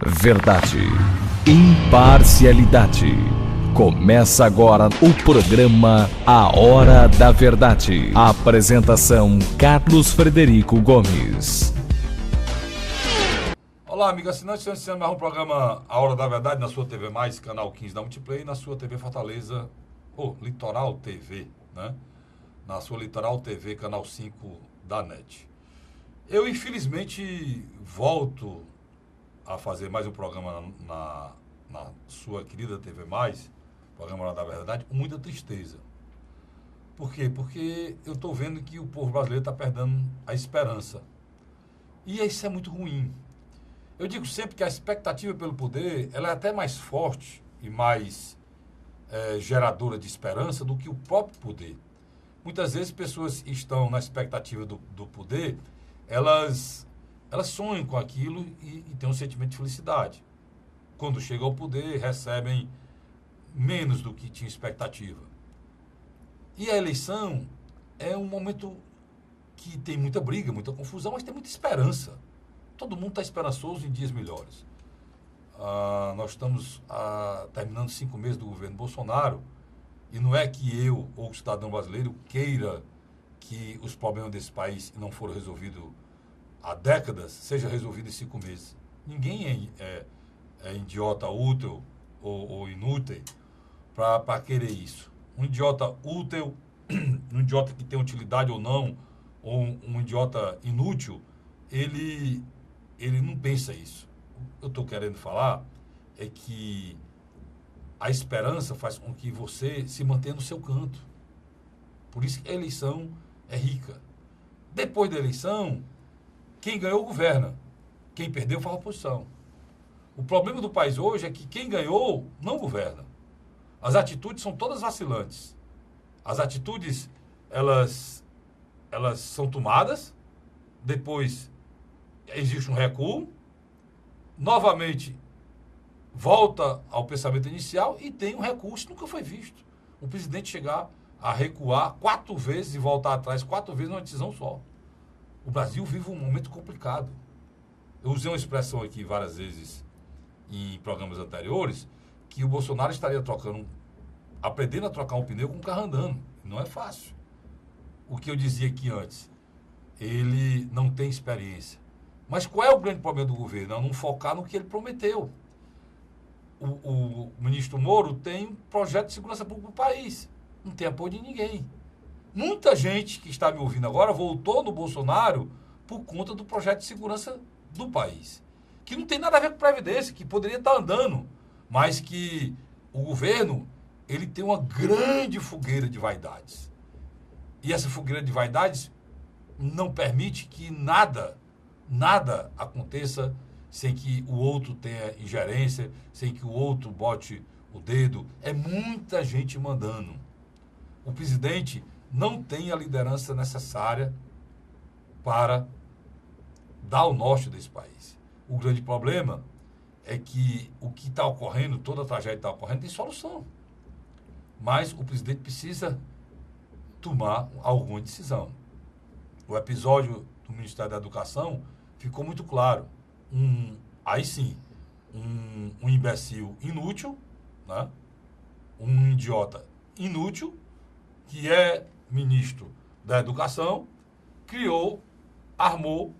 Verdade, imparcialidade. Começa agora o programa A Hora da Verdade. Apresentação Carlos Frederico Gomes. Olá, amigo assinante, estamos iniciando mais um programa A Hora da Verdade na sua TV+, canal 15 da Multiplay, e na sua TV Fortaleza, Litoral TV, né? Na sua Litoral TV, canal 5 da NET. Eu, infelizmente, volto a fazer mais um programa na sua querida TV+, programa Hora da Verdade, com muita tristeza. Por quê? Porque eu estou vendo que o povo brasileiro está perdendo a esperança. E isso é muito ruim. Eu digo sempre que a expectativa pelo poder, ela é até mais forte e mais geradora de esperança do que o próprio poder. Muitas vezes pessoas estão na expectativa do poder, elas sonham com aquilo e têm um sentimento de felicidade. Quando chegam ao poder, recebem menos do que tinham expectativa. E a eleição é um momento que tem muita briga, muita confusão, mas tem muita esperança. Todo mundo está esperançoso em dias melhores. Nós estamos terminando 5 meses do governo Bolsonaro, e não é que eu, ou o cidadão brasileiro, queira que os problemas desse país que não foram resolvidos há décadas, seja resolvido em 5 meses. Ninguém é idiota útil ou inútil para querer isso. Um idiota útil, um idiota que tem utilidade ou não, ou um idiota inútil, ele não pensa isso. O que eu estou querendo falar é que a esperança faz com que você se mantenha no seu canto. Por isso que a eleição é rica. Depois da eleição, quem ganhou governa. Quem perdeu faz oposição. O problema do país hoje é que quem ganhou não governa. As atitudes são todas vacilantes. As atitudes, elas são tomadas, depois existe um recuo, novamente volta ao pensamento inicial e tem um recurso que nunca foi visto. O presidente chegar a recuar 4 vezes e voltar atrás 4 vezes numa decisão só. O Brasil vive um momento complicado. Eu usei uma expressão aqui várias vezes em programas anteriores, que o Bolsonaro estaria aprendendo a trocar um pneu com um carro andando. Não é fácil. O que eu dizia aqui antes, ele não tem experiência. Mas qual é o grande problema do governo? É não focar no que ele prometeu. O ministro Moro tem um projeto de segurança pública do país. Não tem apoio de ninguém. Muita gente que está me ouvindo agora voltou no Bolsonaro por conta do projeto de segurança do país. Que não tem nada a ver com Previdência, que poderia estar andando, mas que o governo, ele tem uma grande fogueira de vaidades. E essa fogueira de vaidades não permite que nada aconteça sem que o outro tenha ingerência, sem que o outro bote o dedo. É muita gente mandando. O presidente não tem a liderança necessária para dar o norte desse país. O grande problema é que o que está ocorrendo, toda a tragédia que está ocorrendo, tem solução. Mas o presidente precisa tomar alguma decisão. O episódio do Ministério da Educação ficou muito claro. Um imbecil inútil, né? Um idiota inútil, que é ministro da Educação, armou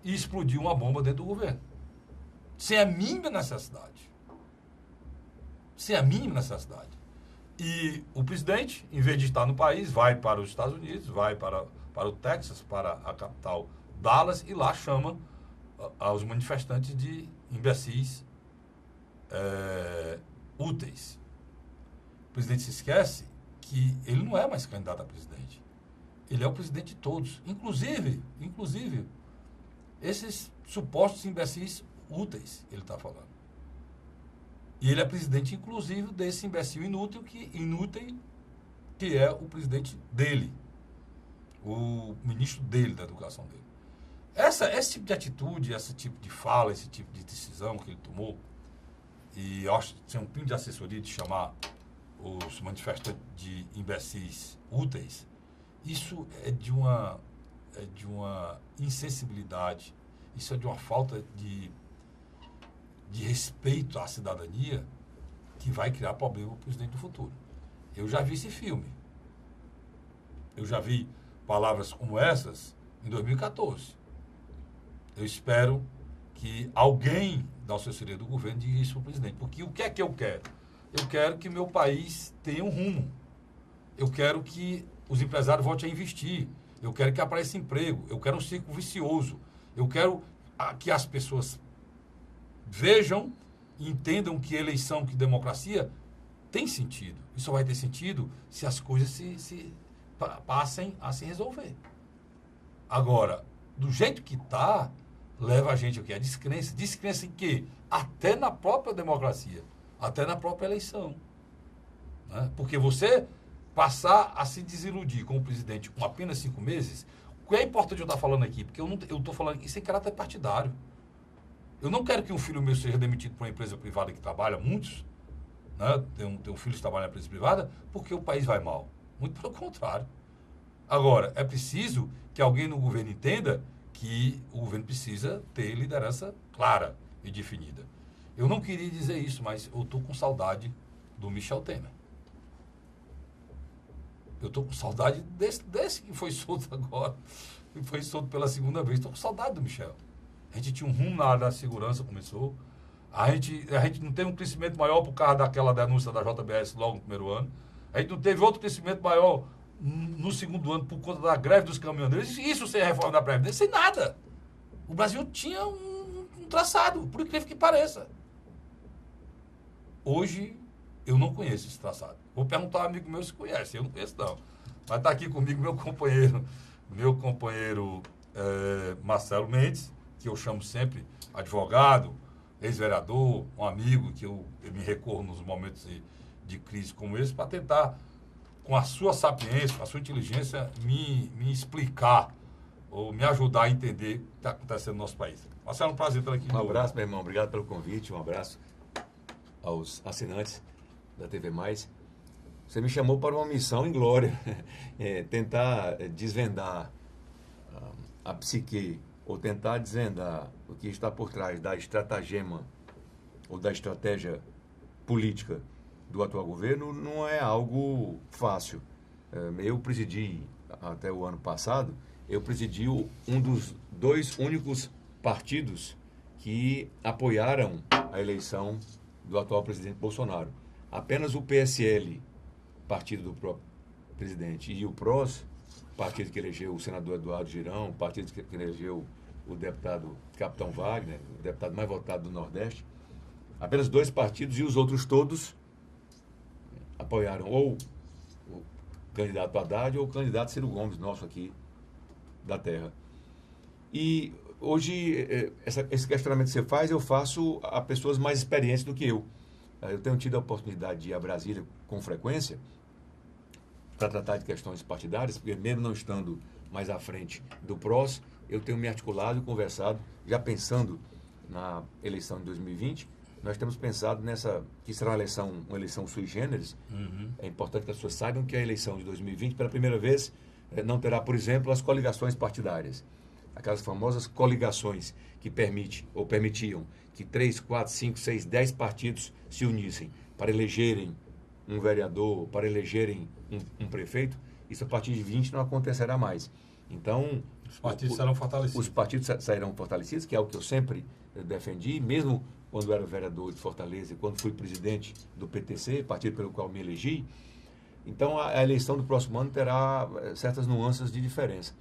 e explodiu uma bomba dentro do governo. Sem a mínima necessidade. Sem a mínima necessidade. E o presidente, em vez de estar no país, vai para os Estados Unidos, vai para o Texas, para a capital Dallas, e lá chama aos manifestantes de imbecis úteis. O presidente se esquece que ele não é mais candidato a presidente. Ele é o presidente de todos. Inclusive esses supostos imbecis úteis, ele está falando. E ele é presidente, inclusive, desse imbecil inútil que é o presidente dele. O ministro dele, da educação dele. Esse tipo de atitude, esse tipo de fala, esse tipo de decisão que ele tomou, e eu acho que tem um pingo de assessoria de chamar os manifestantes de imbecis úteis, isso é de uma insensibilidade, isso é de uma falta de respeito à cidadania que vai criar problema para o presidente do futuro. Eu já vi esse filme. Eu já vi palavras como essas em 2014. Eu espero que alguém da assessoria do governo diga isso para o presidente. Porque o que é que eu quero? Eu quero que meu país tenha um rumo. Eu quero que os empresários voltem a investir. Eu quero que apareça emprego. Eu quero um ciclo vicioso. Eu quero que as pessoas vejam e entendam que eleição, que democracia tem sentido. Isso vai ter sentido se as coisas se passem a se resolver. Agora, do jeito que está, leva a gente aqui a descrença. Descrença em quê? Até na própria democracia. Até na própria eleição. Né? Porque você passar a se desiludir com o presidente com apenas 5 meses, o que é importante eu estar falando aqui? Porque eu estou falando isso em caráter partidário. Eu não quero que um filho meu seja demitido por uma empresa privada que trabalha, muitos, né? Tem um filho que trabalha na empresa privada, porque o país vai mal. Muito pelo contrário. Agora, é preciso que alguém no governo entenda que o governo precisa ter liderança clara e definida. Eu não queria dizer isso, mas eu estou com saudade do Michel Temer. Eu estou com saudade desse que foi solto agora, que foi solto pela segunda vez. Estou com saudade do Michel. A gente tinha um rumo na área da segurança, começou. A gente não teve um crescimento maior por causa daquela denúncia da JBS logo no primeiro ano. A gente não teve outro crescimento maior no segundo ano por conta da greve dos caminhoneiros. Isso sem a reforma da Previdência, sem nada. O Brasil tinha um traçado, por incrível que pareça. Hoje, eu não conheço esse traçado. Vou perguntar a um amigo meu se conhece. Eu não conheço, não. Mas está aqui comigo meu companheiro Marcelo Mendes, que eu chamo sempre advogado, ex-vereador, um amigo que eu me recorro nos momentos de crise como esse, para tentar, com a sua sapiência, com a sua inteligência, me explicar ou me ajudar a entender o que está acontecendo no nosso país. Marcelo, é um prazer estar aqui. Um abraço, meu irmão. Obrigado pelo convite. Um abraço aos assinantes da TV Mais. Você me chamou para uma missão em glória. Tentar desvendar a psique ou tentar desvendar o que está por trás da estratagema ou da estratégia política do atual governo não é algo fácil. Eu presidi, até o ano passado, um dos 2 únicos partidos que apoiaram a eleição do atual presidente Bolsonaro. Apenas o PSL, partido do próprio presidente, e o PROS, partido que elegeu o senador Eduardo Girão, partido que elegeu o deputado Capitão Wagner, o deputado mais votado do Nordeste. Apenas 2 partidos e os outros todos apoiaram ou o candidato Haddad ou o candidato Ciro Gomes, nosso aqui da terra. E hoje, esse questionamento que você faz, eu faço a pessoas mais experientes do que eu. Eu tenho tido a oportunidade de ir a Brasília com frequência para tratar de questões partidárias, porque mesmo não estando mais à frente do PROS, eu tenho me articulado e conversado, já pensando na eleição de 2020, nós temos pensado que será uma eleição sui generis. É importante que as pessoas saibam que a eleição de 2020, pela primeira vez, não terá, por exemplo, as coligações partidárias. Aquelas famosas coligações que permitiam que 3, 4, 5, 6, 10 partidos se unissem para elegerem um vereador, para elegerem um prefeito. Isso a partir de 20 não acontecerá mais. Então, os partidos serão fortalecidos. Os partidos sairão fortalecidos, que é o que eu sempre defendi, mesmo quando era vereador de Fortaleza e quando fui presidente do PTC, partido pelo qual me elegi. Então, a eleição do próximo ano terá certas nuances de diferença.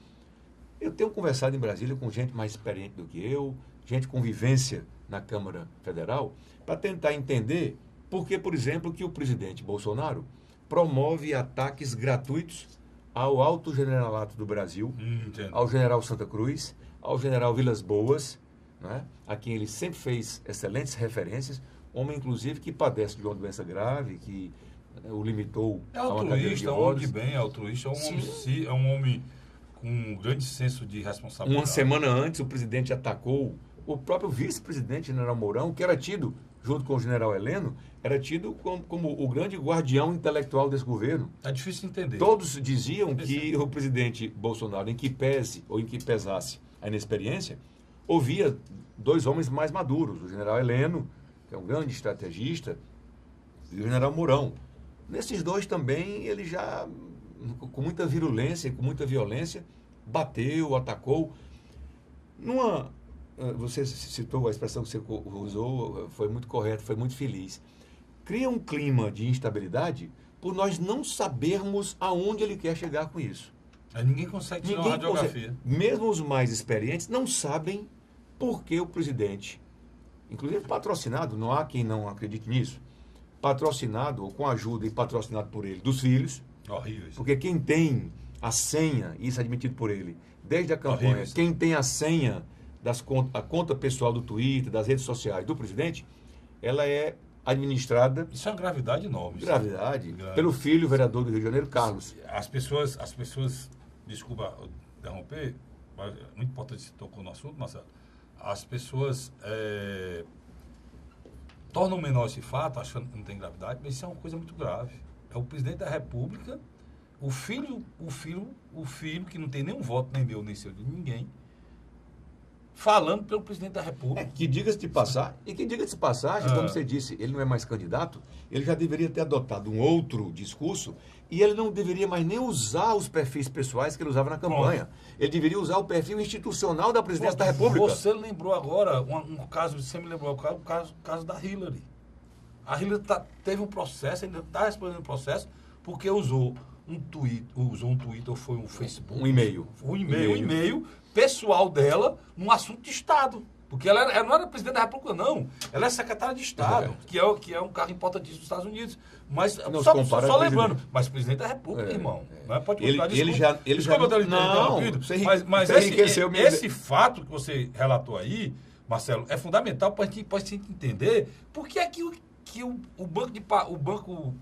Eu tenho conversado em Brasília com gente mais experiente do que eu, gente com vivência na Câmara Federal, para tentar entender por que, por exemplo, que o presidente Bolsonaro promove ataques gratuitos ao Alto Generalato do Brasil, ao General Santa Cruz, ao General Vilas Boas, né, a quem ele sempre fez excelentes referências, homem, inclusive, que padece de uma doença grave, que o limitou a uma cadeira de rodas. É um homem de bem, é altruísta, é um homem com um grande senso de responsabilidade. Uma semana antes, o presidente atacou o próprio vice-presidente, general Mourão, que era tido, junto com o general Heleno, era tido como o grande guardião intelectual desse governo. É difícil entender. Todos diziam que o presidente Bolsonaro, em que pese ou em que pesasse a inexperiência, ouvia 2 homens mais maduros, o general Heleno que é um grande estrategista, e o general Mourão. Nesses dois também, ele já, com muita virulência, com muita violência, bateu, atacou. Você citou a expressão que você usou, foi muito correto, foi muito feliz. Cria um clima de instabilidade por nós não sabermos aonde ele quer chegar com isso. Ninguém consegue tirar uma radiografia. Mesmo os mais experientes não sabem por que o presidente, inclusive patrocinado, não há quem não acredite nisso, patrocinado, ou com ajuda e patrocinado por ele, dos filhos. Horrível isso. Porque quem tem a senha, isso é admitido por ele, desde a campanha, quem tem a senha a conta pessoal do Twitter, das redes sociais do presidente, ela é administrada... Isso é uma gravidade enorme. Gravidade. Pelo filho, vereador do Rio de Janeiro, Carlos. As pessoas, desculpa interromper, mas é muito importante que você tocou no assunto, Marcelo. As pessoas tornam menor esse fato, achando que não tem gravidade, mas isso é uma coisa muito grave. É o presidente da República, o filho que não tem nenhum voto, nem meu, nem seu, de ninguém, falando pelo presidente da República. Que diga-se de passagem, como você disse, ele não é mais candidato, ele já deveria ter adotado um outro discurso e ele não deveria mais nem usar os perfis pessoais que ele usava na campanha. Ele deveria usar o perfil institucional da presidência da República. Você lembrou agora um caso, você me lembrou o caso da Hillary. A Hillary teve um processo, ainda está respondendo o processo, porque usou um Twitter, ou foi um Facebook? Um e-mail. Um e-mail pessoal dela num assunto de Estado. Porque ela não era presidente da República, não. Ela é secretária de Estado, que é um cargo importantíssimo dos Estados Unidos. Mas só lembrando, mas presidente da República, irmão. Não é? Pode ele já não, mas esse fato que você relatou aí, Marcelo, é fundamental para a gente entender por que é que o Banco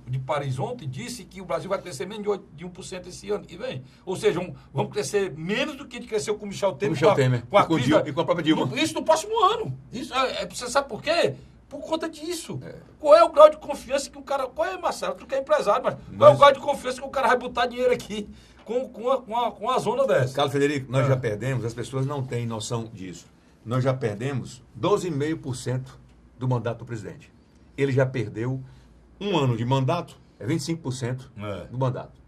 de Paris ontem disse que o Brasil vai crescer menos de 1% esse ano que vem. Ou seja, vamos crescer menos do que a gente cresceu com o Michel Temer. Com a crise e com a própria Dilma. Isso no próximo ano. Você sabe por quê? Por conta disso. Qual é o grau de confiança que o cara... Qual é, Marcelo? Tu que é empresário, mas qual é o grau de confiança que o cara vai botar dinheiro aqui com a zona dessa? Carlos Frederico, nós já perdemos, as pessoas não têm noção disso. Nós já perdemos 12,5% do mandato do presidente. Ele já perdeu um ano de mandato, é 25% do mandato.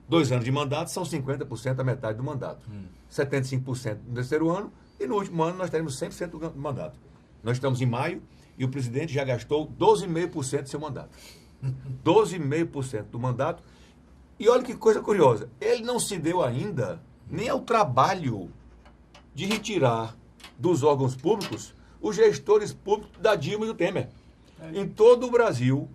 2 anos de mandato são 50%, a metade do mandato. 75% no terceiro ano e no último ano nós teremos 100% do mandato. Nós estamos em maio e o presidente já gastou 12,5% do seu mandato. 12,5% do mandato. E olha que coisa curiosa, ele não se deu ainda nem ao trabalho de retirar dos órgãos públicos os gestores públicos da Dilma e do Temer. Em todo o Brasil,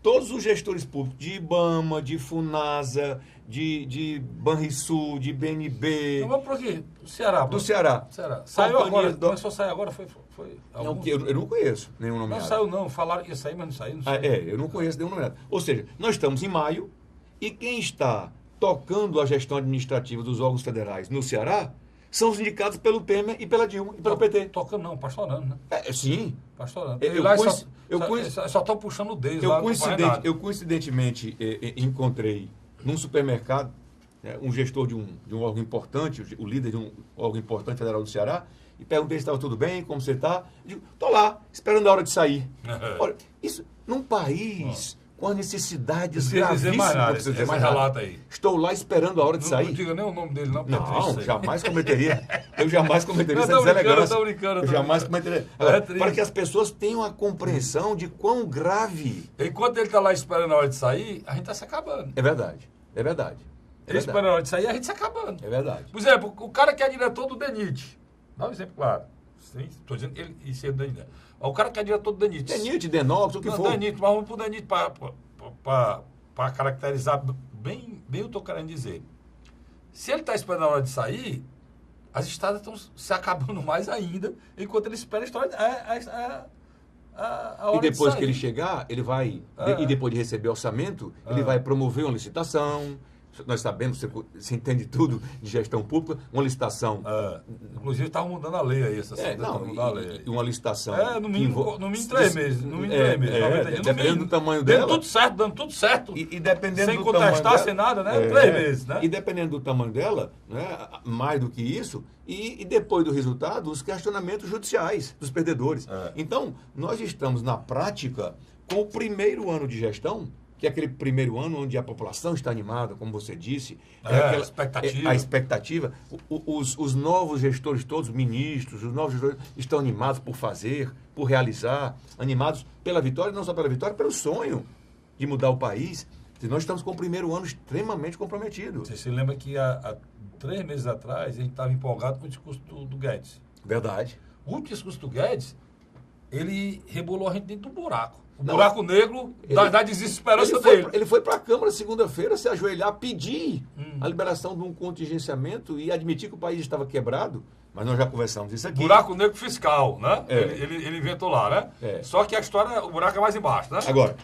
todos os gestores públicos de IBAMA, de FUNASA, de Banrisul, de BNB... Então vamos por aqui, do Ceará. Do Ceará. Saiu agora, começou a sair agora, foi não, eu não conheço nenhum nomeado. Não saiu não, falaram que ia sair, mas não saiu. Eu não conheço nenhum nomeado. Ou seja, nós estamos em maio e quem está tocando a gestão administrativa dos órgãos federais no Ceará são os indicados pelo Temer e pela Dilma e pelo PT. Tocando não, pastorando, né? Sim. Pastorando. Só estão puxando o dedo lá. Eu coincidentemente encontrei num supermercado um gestor de um órgão importante, o líder de um órgão importante federal do Ceará, e perguntei se estava tudo bem, como você está. Digo, estou lá, esperando a hora de sair. Olha, isso num país... com as necessidades gravíssimas. Relata aí. Estou lá esperando a hora de sair. Não diga nem o nome dele, não. Não, jamais cometeria. Eu jamais cometeria essa deselegância. Eu jamais cometeria. Agora, para que as pessoas tenham a compreensão de quão grave... Enquanto ele está lá esperando a hora de sair, a gente está se acabando. É verdade. Ele esperando a hora de sair, a gente se acabando. É verdade. Por exemplo, o cara que é diretor do DENIT. Dá um exemplo claro. Estou dizendo que ele e o DENIT. O cara que é diretor do DENIT. DENIT, Denox, o que for. DENIT, mas vamos para o DENIT para caracterizar bem o que eu estou querendo dizer. Se ele está esperando a hora de sair, as estradas estão se acabando mais ainda, enquanto ele espera a hora e depois de sair. que ele chegar, ele vai, e depois de receber orçamento, ele vai promover uma licitação, nós sabemos, você entende tudo de gestão pública, uma licitação... Inclusive, estavam mudando a lei aí, essa mudar a lei. E uma licitação... no mínimo 3 meses. No mínimo 3 meses. Dependendo do tamanho dela... Dando tudo certo. E dependendo sem do contestar, tamanho sem nada, né? 3 meses, né? E dependendo do tamanho dela, né, mais do que isso, e depois do resultado, os questionamentos judiciais dos perdedores. Então, nós estamos, na prática, com o primeiro ano de gestão, que é aquele primeiro ano onde a população está animada, como você disse. A expectativa. Os novos gestores todos, ministros, os novos gestores estão animados por fazer, por realizar, animados pela vitória, não só pela vitória, pelo sonho de mudar o país. Nós estamos com o primeiro ano extremamente comprometido. Você se lembra que há 3 meses atrás a gente estava empolgado com o discurso do Guedes. Verdade. O discurso do Guedes, ele rebolou a gente dentro do buraco. O buraco negro da desesperança dele. Ele foi para a Câmara segunda-feira se ajoelhar, pedir a liberação de um contingenciamento e admitir que o país estava quebrado. Mas nós já conversamos isso aqui. Buraco negro fiscal, né? Ele inventou lá, né? Só que a história, o buraco é mais embaixo, né? Agora,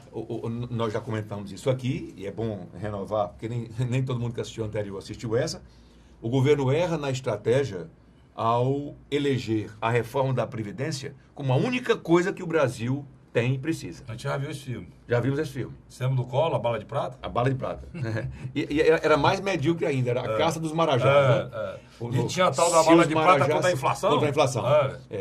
nós já comentamos isso aqui, e é bom renovar, porque nem todo mundo que assistiu a anterior assistiu essa. O governo erra na estratégia ao eleger a reforma da Previdência como a única coisa que o Brasil tem e precisa. A gente já viu esse filme. Já vimos esse filme. Lembra do Collor, a Bala de Prata? A Bala de Prata. e era mais medíocre ainda, era a caça dos marajás. E tinha a tal da Bala de Prata contra a inflação? Contra a inflação.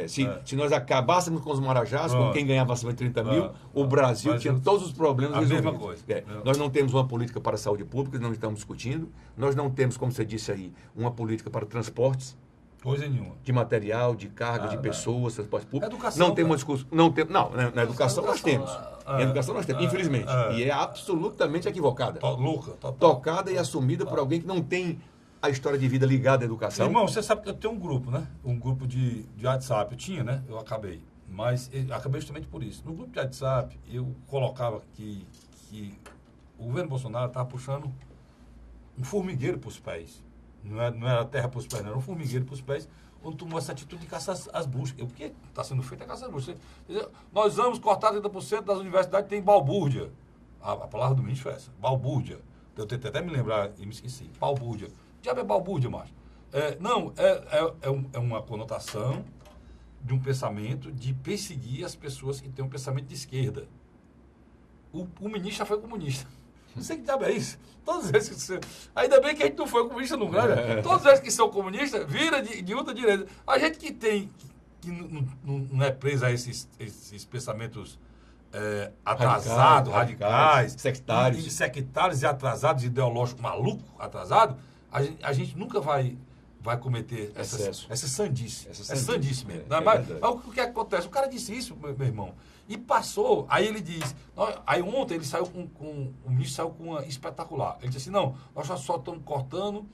Se nós acabássemos com os marajás, com quem ganhava acima de 30 mil, o Brasil tinha todos os problemas resolvidos. A mesma coisa. Nós não temos uma política para a saúde pública, não estamos discutindo. Nós não temos, como você disse aí, uma política para transportes. Coisa nenhuma. De material, de carga, de pessoas, transporte público. Educação, não temos discurso. Na educação nós temos. Na educação nós temos, infelizmente. E é absolutamente equivocada. Louca. Tocada e assumida por alguém que não tem a história de vida ligada à educação. Irmão, você sabe que eu tenho um grupo, né? Um grupo de WhatsApp. Eu tinha, né? Eu acabei. Mas eu acabei justamente por isso. No grupo de WhatsApp, eu colocava que o governo Bolsonaro estava puxando um formigueiro para os pés. Não era terra para os pés, não, era um formigueiro para os pés, quando tomou essa atitude de caçar as bruxas. O que está sendo feito é caçar as bruxas. Nós vamos cortar 30% das universidades, tem balbúrdia. A palavra do ministro é essa, balbúrdia. Eu tentei até me lembrar e me esqueci. Balbúrdia. O diabo é balbúrdia, macho. É uma conotação de um pensamento de perseguir as pessoas que têm um pensamento de esquerda. O ministro já foi comunista. Não sei que diabo é isso. Todas as vezes que você... Ainda bem que a gente não foi comunista nunca, né? Todas as vezes que são comunistas, vira de ultra-direita. A gente que tem... que não é preso a esses pensamentos atrasados, radicais, sectários e atrasados, ideológicos, malucos, atrasados, a gente nunca vai cometer essa sandice. É sandice mesmo. Mas o que acontece? O cara disse isso, meu irmão. E passou, aí ele diz, aí ontem ele saiu o ministro saiu com uma espetacular. Ele disse assim, não, nós só estamos cortando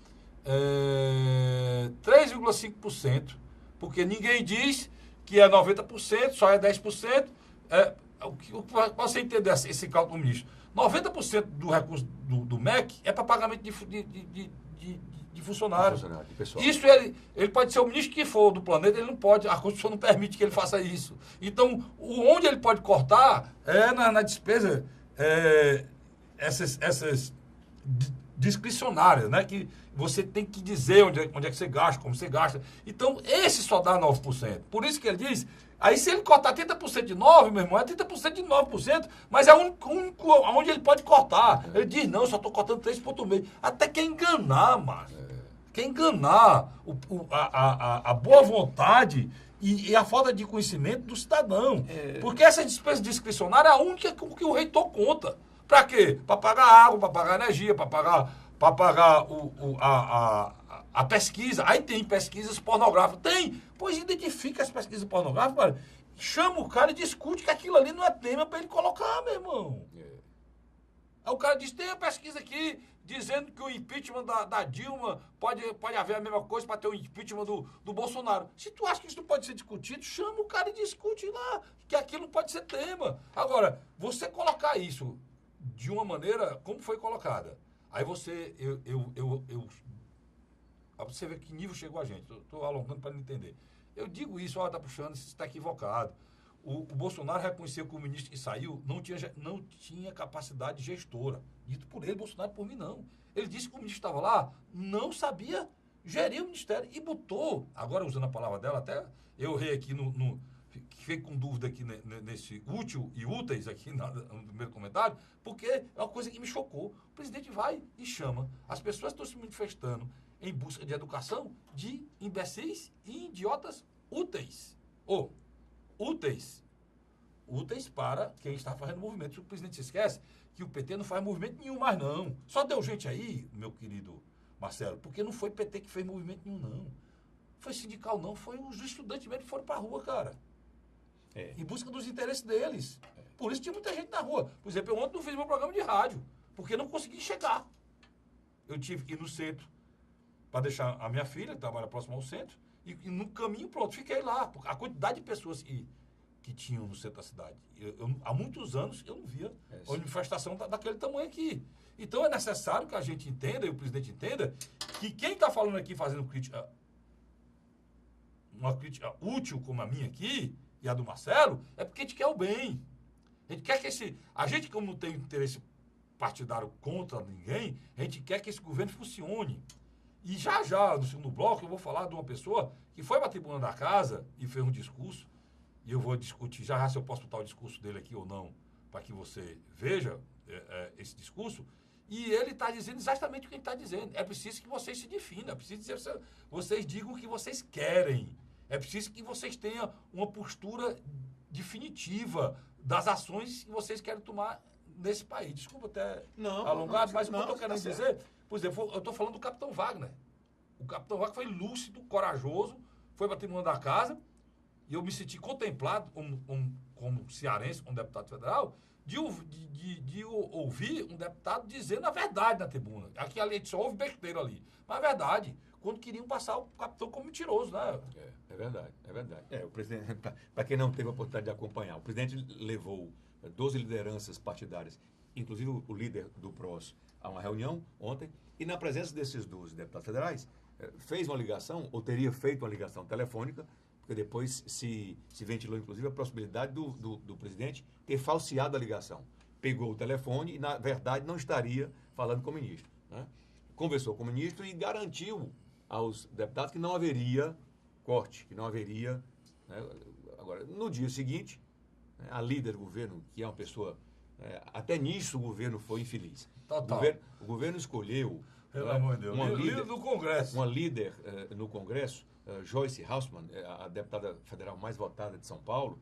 3,5%, porque ninguém diz que é 90%, só é 10%. Para você entender esse cálculo do ministro, 90% do recurso do MEC é para pagamento de funcionário. De pessoal. Isso ele pode ser o ministro que for do planeta, ele não pode, a Constituição não permite que ele faça isso. Então, onde ele pode cortar é na despesa essas discricionárias, né? Que você tem que dizer onde é que você gasta, como você gasta. Então, esse só dá 9%. Por isso que ele diz, aí se ele cortar 30% de 9%, meu irmão, é 30% de 9%, mas é o único onde ele pode cortar. Ele diz, não, eu só estou cortando 3,5%. Até quer enganar, mano. Quer enganar a boa vontade e a falta de conhecimento do cidadão. Porque essa despesa discricionária é a única que o reitor conta. Para quê? Para pagar água, para pagar energia, para pagar a pesquisa. Aí tem pesquisas pornográficas. Tem. Pois identifica as pesquisas pornográficas, cara. Chama o cara e discute que aquilo ali não é tema para ele colocar, meu irmão. Aí o cara diz, tem a pesquisa aqui dizendo que o impeachment da Dilma pode haver a mesma coisa para ter o impeachment do Bolsonaro. Se tu acha que isso não pode ser discutido, chama o cara e discute lá, que aquilo pode ser tema. Agora, você colocar isso de uma maneira como foi colocada, aí você, você vê que nível chegou a gente. Estou alongando para não entender. Eu digo isso, tá puxando, isso está equivocado. O Bolsonaro reconheceu que o ministro que saiu não tinha capacidade gestora. Dito por ele, Bolsonaro, por mim, não. Ele disse que o ministro estava lá, não sabia gerir o ministério e botou, agora usando a palavra dela, até eu errei aqui fiquei com dúvida aqui nesse útil e úteis aqui no primeiro comentário, porque é uma coisa que me chocou. O presidente vai e chama. As pessoas estão se manifestando em busca de educação de imbecis e idiotas úteis. Ou úteis. Úteis para quem está fazendo movimento. O presidente se esquece que o PT não faz movimento nenhum mais, não. Só deu gente aí, meu querido Marcelo, porque não foi PT que fez movimento nenhum, não. Foi sindical, não. Foi os estudantes mesmo que foram para a rua, cara. Em busca dos interesses deles. Por isso tinha muita gente na rua. Por exemplo, eu ontem não fiz meu programa de rádio, porque não consegui chegar. Eu tive que ir no centro para deixar a minha filha, que trabalha próximo ao centro, e no caminho, pronto, fiquei lá. A quantidade de pessoas que tinham no centro da cidade. Há muitos anos eu não via uma manifestação daquele tamanho aqui. Então é necessário que a gente entenda, e o presidente entenda, que quem está falando aqui, fazendo crítica, uma crítica útil como a minha aqui, e a do Marcelo, é porque a gente quer o bem. A gente quer que a gente, como não tem interesse partidário contra ninguém, a gente quer que esse governo funcione. E já, no segundo bloco, eu vou falar de uma pessoa que foi para a tribuna da casa e fez um discurso, e eu vou discutir já se eu posso botar o discurso dele aqui ou não, para que você veja esse discurso. E ele está dizendo exatamente o que ele está dizendo. É preciso que vocês se definam, é preciso que vocês digam o que vocês querem. É preciso que vocês tenham uma postura definitiva das ações que vocês querem tomar nesse país. Desculpa até alongado, mas o que eu estou querendo dizer, por exemplo, eu estou falando do Capitão Wagner. O Capitão Wagner foi lúcido, corajoso, foi para a tribuna da casa, e eu me senti contemplado como cearense, como deputado federal, de ouvir um deputado dizendo a verdade na tribuna. Aqui ali só houve besteira ali. Mas a verdade, quando queriam passar o capitão como mentiroso, né? É verdade, é verdade. O presidente, para quem não teve a oportunidade de acompanhar, o presidente levou 12 lideranças partidárias, inclusive o líder do PROS, a uma reunião ontem, e na presença desses 12 deputados federais, fez uma ligação, ou teria feito uma ligação telefônica, porque depois se ventilou, inclusive, a possibilidade do presidente ter falseado a ligação. Pegou o telefone e, na verdade, não estaria falando com o ministro. Né? Conversou com o ministro e garantiu aos deputados que não haveria corte, que não haveria... Né? Agora, no dia seguinte, né, a líder do governo, que é uma pessoa... até nisso o governo foi infeliz. Total. O governo escolheu... Pelo amor de Deus. Uma líder do Congresso. Uma líder no Congresso, Joyce Hausmann, a deputada federal mais votada de São Paulo,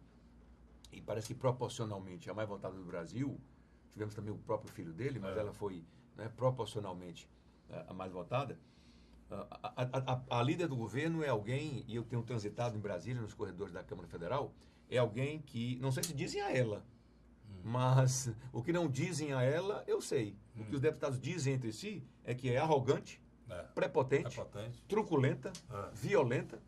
e parece que proporcionalmente a mais votada do Brasil. Tivemos também o próprio filho dele, mas ela foi, né, proporcionalmente a mais votada. A líder do governo é alguém, e eu tenho transitado em Brasília, nos corredores da Câmara Federal, é alguém que, não sei se dizem a ela, mas o que não dizem a ela, eu sei. O que os deputados dizem entre si é que é arrogante, prepotente, truculenta, violenta,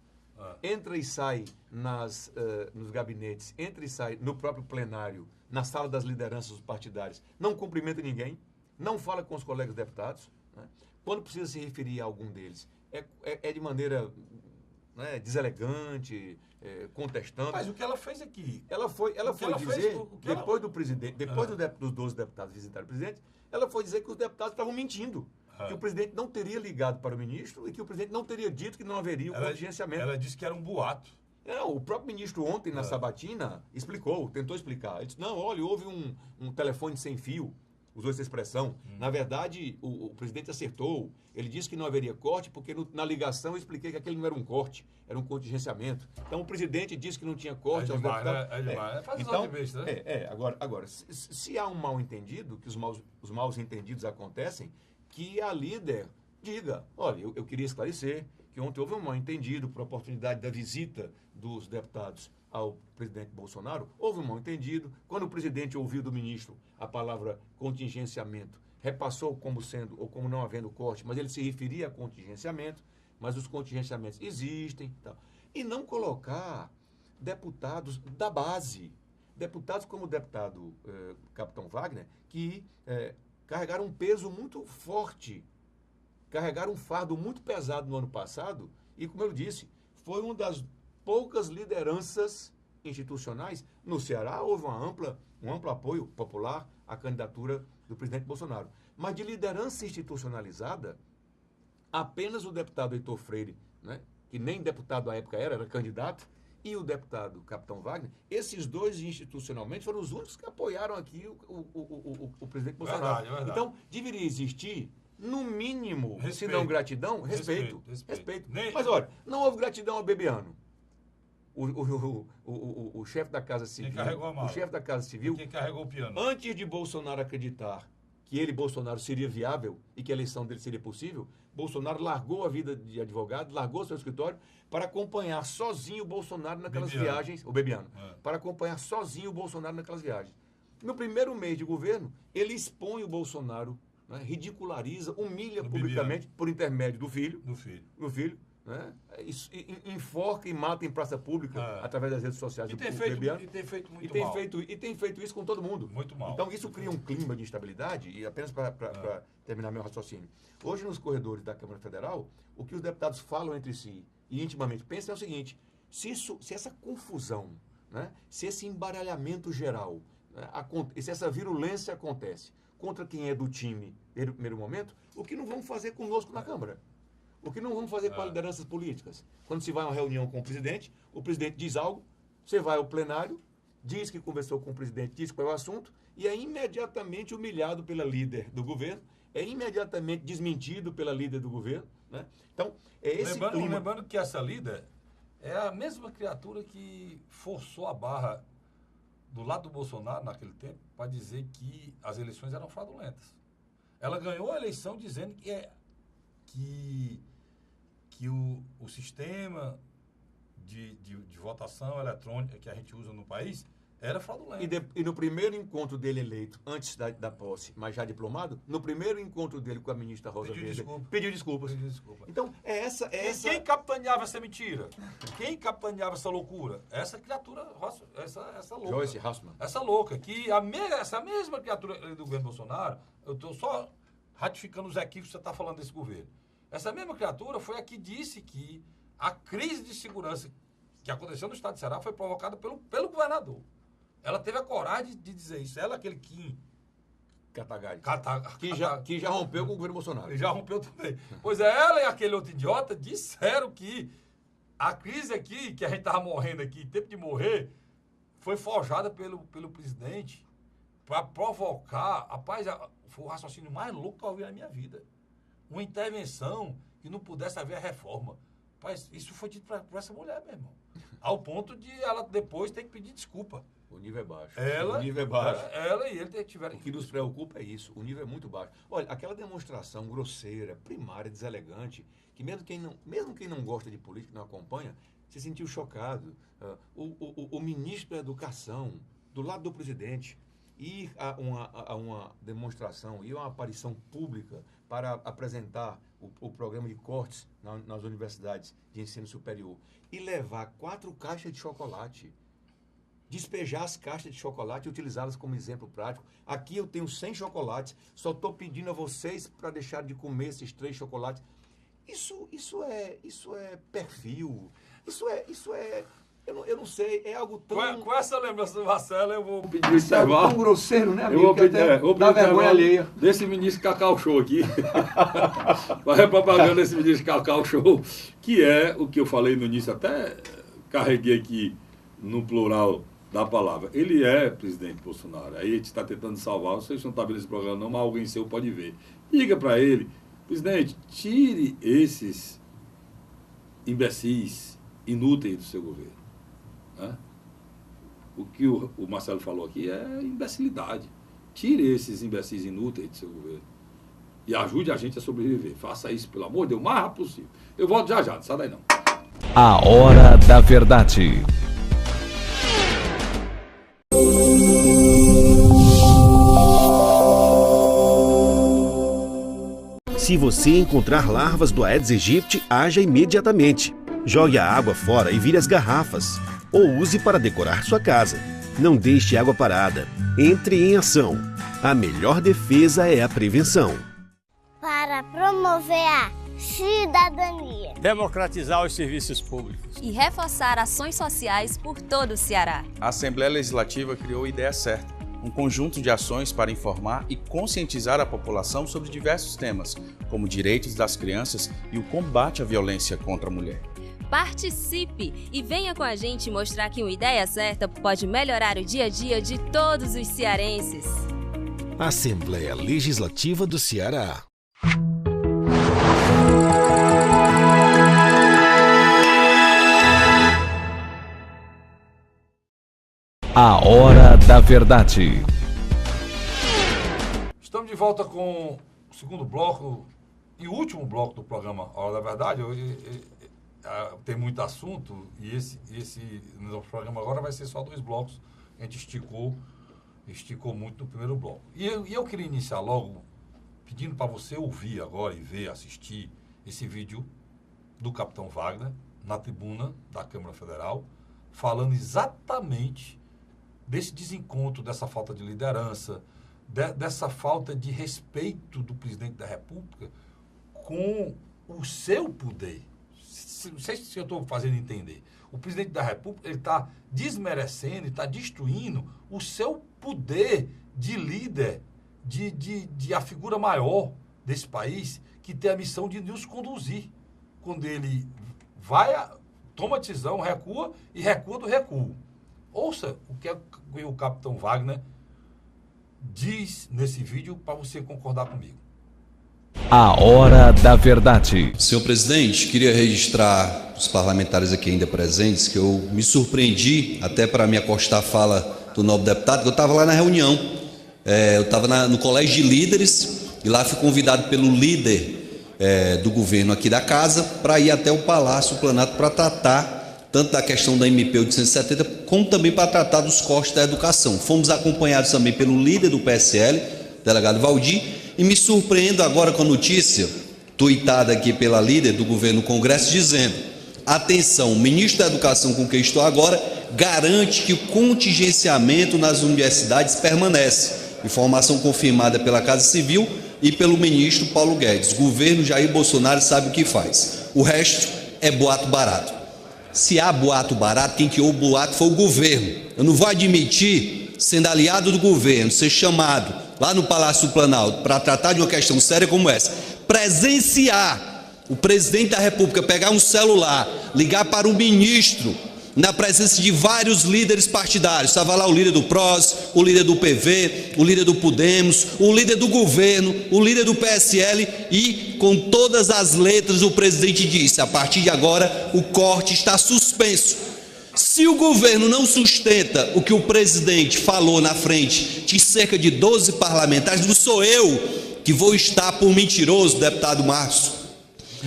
entra e sai nos gabinetes, entra e sai no próprio plenário, na sala das lideranças partidárias, não cumprimenta ninguém, não fala com os colegas deputados, né? Quando precisa se referir a algum deles, é de maneira... né, deselegante, contestando. Mas o que ela fez aqui? Ela foi dizer, depois do presidente, depois dos 12 deputados visitarem o presidente, ela foi dizer que os deputados estavam mentindo. Que o presidente não teria ligado para o ministro e que o presidente não teria dito que não haveria o contingenciamento. Ela disse que era um boato. O próprio ministro ontem, na sabatina, tentou explicar. Ele disse, não, olha, houve um telefone sem fio. Usou essa expressão. Na verdade, o presidente acertou. Ele disse que não haveria corte, porque na ligação eu expliquei que aquele não era um corte, era um contingenciamento. Então, o presidente disse que não tinha corte. É demais, né? Faz então, besta, né? Agora, se há um mal-entendido, que os mal-entendidos acontecem, que a líder diga, olha, eu queria esclarecer que ontem houve um mal-entendido por oportunidade da visita dos deputados ao presidente Bolsonaro, houve um mal-entendido. Quando o presidente ouviu do ministro a palavra contingenciamento, repassou como sendo ou como não havendo corte, mas ele se referia a contingenciamento, mas os contingenciamentos existem. Tal. E não colocar deputados da base, deputados como o deputado Capitão Wagner, que carregaram um peso muito forte, carregaram um fardo muito pesado no ano passado, e como eu disse, foi uma das poucas lideranças institucionais, no Ceará houve um amplo apoio popular à candidatura do presidente Bolsonaro. Mas de liderança institucionalizada, apenas o deputado Heitor Freire, né, que nem deputado à época era candidato, e o deputado Capitão Wagner, esses dois institucionalmente foram os únicos que apoiaram aqui o presidente Bolsonaro. Verdade. Então, deveria existir, no mínimo, Respeito. se não gratidão, respeito. Mas olha, não houve gratidão ao Bebiano. O chefe da Casa Civil. Quem carregou a mala? O chefe da Casa Civil. Quem carregou o piano? Antes de Bolsonaro acreditar que ele, Bolsonaro, seria viável e que a eleição dele seria possível, Bolsonaro largou a vida de advogado, largou seu escritório para acompanhar sozinho o Bolsonaro naquelas viagens, o Bebiano, para acompanhar sozinho o Bolsonaro naquelas viagens. No primeiro mês de governo, ele expõe o Bolsonaro, né, ridiculariza, humilha publicamente por intermédio do filho, né, enforca e mata em praça pública através das redes sociais do Bebiano. E tem feito muito mal. E tem feito isso com todo mundo. Muito mal. Então isso cria um clima de instabilidade, e apenas para terminar meu raciocínio. Hoje, nos corredores da Câmara Federal, o que os deputados falam entre si e intimamente pensam é o seguinte: se essa confusão, né, se esse embaralhamento geral, né, se essa virulência acontece contra quem é do time desde o primeiro momento, o que não vão fazer conosco na Câmara? O que não vamos fazer com as lideranças políticas? Quando se vai a uma reunião com o presidente diz algo, você vai ao plenário, diz que conversou com o presidente, diz qual é o assunto, e é imediatamente humilhado pela líder do governo, é imediatamente desmentido pela líder do governo, né? Então, é esse clima. Lembrando que essa líder é a mesma criatura que forçou a barra do lado do Bolsonaro naquele tempo para dizer que as eleições eram fraudulentas. Ela ganhou a eleição dizendo que o sistema de votação eletrônica que a gente usa no país era fraudulento. E no primeiro encontro dele eleito, antes da posse, mas já diplomado, no primeiro encontro dele com a ministra Rosa Weber, pediu desculpas. Então, Quem capitaneava essa mentira? Quem capitaneava essa loucura? Essa criatura, essa louca. Joyce Hausmann. Essa louca, que essa mesma criatura do governo Bolsonaro, eu estou só ratificando os equívocos que você está falando desse governo. Essa mesma criatura foi a que disse que a crise de segurança que aconteceu no estado de Ceará foi provocada pelo governador. Ela teve a coragem de dizer isso. Ela, aquele Kim Kataguiri, que já rompeu com o governo Bolsonaro. Ele já rompeu também. Pois é, ela e aquele outro idiota disseram que a crise aqui, que a gente estava morrendo aqui, tempo de morrer, foi forjada pelo presidente para provocar. Rapaz, foi o raciocínio mais louco que eu ouvi na minha vida. Uma intervenção que não pudesse haver a reforma. Rapaz, isso foi dito para essa mulher, meu irmão. Ao ponto de ela depois ter que pedir desculpa. O nível é baixo. Ela e ele tiveram... O que nos preocupa é isso. O nível é muito baixo. Olha, aquela demonstração grosseira, primária, deselegante, que mesmo quem não gosta de política, não acompanha, se sentiu chocado. O ministro da Educação, do lado do presidente, ir a uma demonstração, ir a uma aparição pública para apresentar o programa de cortes nas universidades de ensino superior e levar 4 caixas de chocolate, despejar as caixas de chocolate e utilizá-las como exemplo prático. Aqui eu tenho 100 chocolates, só estou pedindo a vocês para deixar de comer esses 3 chocolates. Isso é perfil, isso é eu não sei, é algo tão... Com essa lembrança do Marcelo, eu vou pedir o intervalo. Tão grosseiro, né, amigo? Eu vou pedir dá vergonha alheia. Desse ministro Cacau Show aqui. Vai a propaganda desse ministro Cacau Show, que é o que eu falei no início, até carreguei aqui no plural da palavra. Ele é presidente Bolsonaro. Aí a gente está tentando salvar. Vocês não estão vendo esse programa não, mas alguém seu pode ver. Liga para ele. Presidente, tire esses imbecis inúteis do seu governo. Né? O que o Marcelo falou aqui é imbecilidade. Tire esses imbecis inúteis do seu governo e ajude a gente a sobreviver. Faça isso, pelo amor de Deus, o mais rápido possível. Eu volto já, não sai daí não. A Hora da Verdade. Se você encontrar larvas do Aedes aegypti, haja imediatamente. Jogue a água fora e vire as garrafas. Ou use para decorar sua casa. Não deixe água parada. Entre em ação. A melhor defesa é a prevenção. Para promover a cidadania, democratizar os serviços públicos e reforçar ações sociais por todo o Ceará. A Assembleia Legislativa criou a Ideia Certa, um conjunto de ações para informar e conscientizar a população sobre diversos temas, como direitos das crianças e o combate à violência contra a mulher. Participe e venha com a gente mostrar que uma ideia certa pode melhorar o dia a dia de todos os cearenses. Assembleia Legislativa do Ceará. A Hora da Verdade. Estamos de volta com o segundo bloco e o último bloco do programa A Hora da Verdade. Tem muito assunto e esse nosso programa agora vai ser só 2 blocos. A gente esticou muito no primeiro bloco. E eu queria iniciar logo pedindo para você ouvir agora e ver, assistir esse vídeo do Capitão Wagner na tribuna da Câmara Federal, falando exatamente desse desencontro, dessa falta de liderança, dessa falta de respeito do presidente da República com o seu poder. Não sei se eu estou fazendo entender. O presidente da República está desmerecendo, está destruindo o seu poder de líder, de a figura maior desse país, que tem a missão de nos conduzir. Quando ele toma decisão, recua e recua do recuo. Ouça o que o Capitão Wagner diz nesse vídeo para você concordar comigo. A Hora da Verdade. Senhor presidente, queria registrar os parlamentares aqui ainda presentes que eu me surpreendi, até para me acostar a fala do novo deputado, que eu estava lá na reunião. Eu estava no Colégio de Líderes e lá fui convidado pelo líder do governo aqui da casa para ir até o Palácio Planalto para tratar tanto da questão da MP 870, como também para tratar dos cortes da educação. Fomos acompanhados também pelo líder do PSL, delegado Valdir, e me surpreendo agora com a notícia, tuitada aqui pela líder do governo do Congresso, dizendo: atenção, o ministro da Educação com quem estou agora garante que o contingenciamento nas universidades permanece. Informação confirmada pela Casa Civil e pelo ministro Paulo Guedes. O governo Jair Bolsonaro sabe o que faz. O resto é boato barato. Se há boato barato, quem criou o boato foi o governo. Eu não vou admitir, sendo aliado do governo, ser chamado lá no Palácio do Planalto para tratar de uma questão séria como essa, presenciar o presidente da República pegar um celular, ligar para o ministro, na presença de vários líderes partidários. Estava lá o líder do PROS, o líder do PV, o líder do Podemos, o líder do governo, o líder do PSL, e com todas as letras o presidente disse: a partir de agora o corte está suspenso. Se o governo não sustenta o que o presidente falou na frente de cerca de 12 parlamentares, não sou eu que vou estar por mentiroso, deputado Marcos,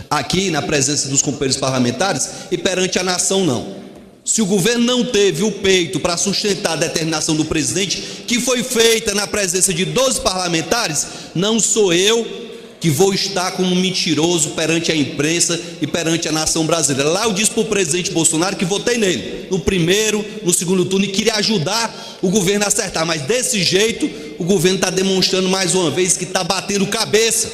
aqui na presença dos companheiros parlamentares e perante a nação, não. Se o governo não teve o peito para sustentar a determinação do presidente, que foi feita na presença de 12 parlamentares, não sou eu que vou estar como mentiroso perante a imprensa e perante a nação brasileira. Lá eu disse para o presidente Bolsonaro que votei nele, no primeiro, no segundo turno, e queria ajudar o governo a acertar, mas desse jeito o governo está demonstrando mais uma vez que está batendo cabeça.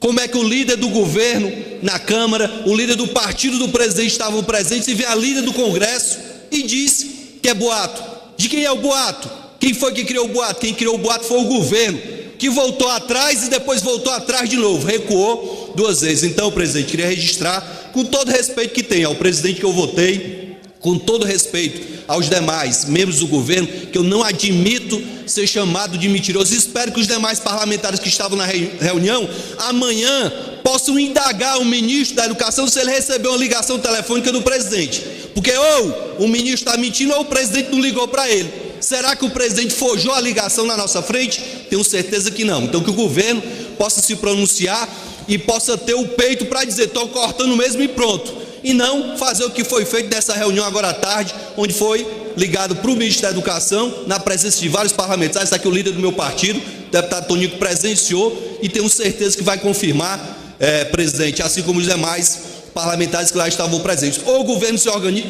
Como é que o líder do governo na Câmara, o líder do partido do presidente estavam presentes, e vem a líder do Congresso e diz que é boato? De quem é o boato? Quem foi que criou o boato? Quem criou o boato foi o governo, que voltou atrás e depois voltou atrás de novo, recuou 2 vezes. Então, presidente, queria registrar, com todo o respeito que tem ao presidente que eu votei, com todo respeito aos demais membros do governo, que eu não admito ser chamado de mentiroso. Espero que os demais parlamentares que estavam na reunião amanhã possam indagar o ministro da Educação se ele recebeu uma ligação telefônica do presidente, porque ou o ministro está mentindo ou o presidente não ligou para ele. Será que o presidente forjou a ligação na nossa frente? Tenho certeza que não. Então que o governo possa se pronunciar e possa ter o peito para dizer: estou cortando mesmo e pronto. E não fazer o que foi feito nessa reunião agora à tarde, onde foi ligado para o ministro da Educação, na presença de vários parlamentares. Está aqui o líder do meu partido, o deputado Tonico, presenciou, e tenho certeza que vai confirmar, presidente, assim como os demais parlamentares que lá estavam presentes. Ou o governo se organiza...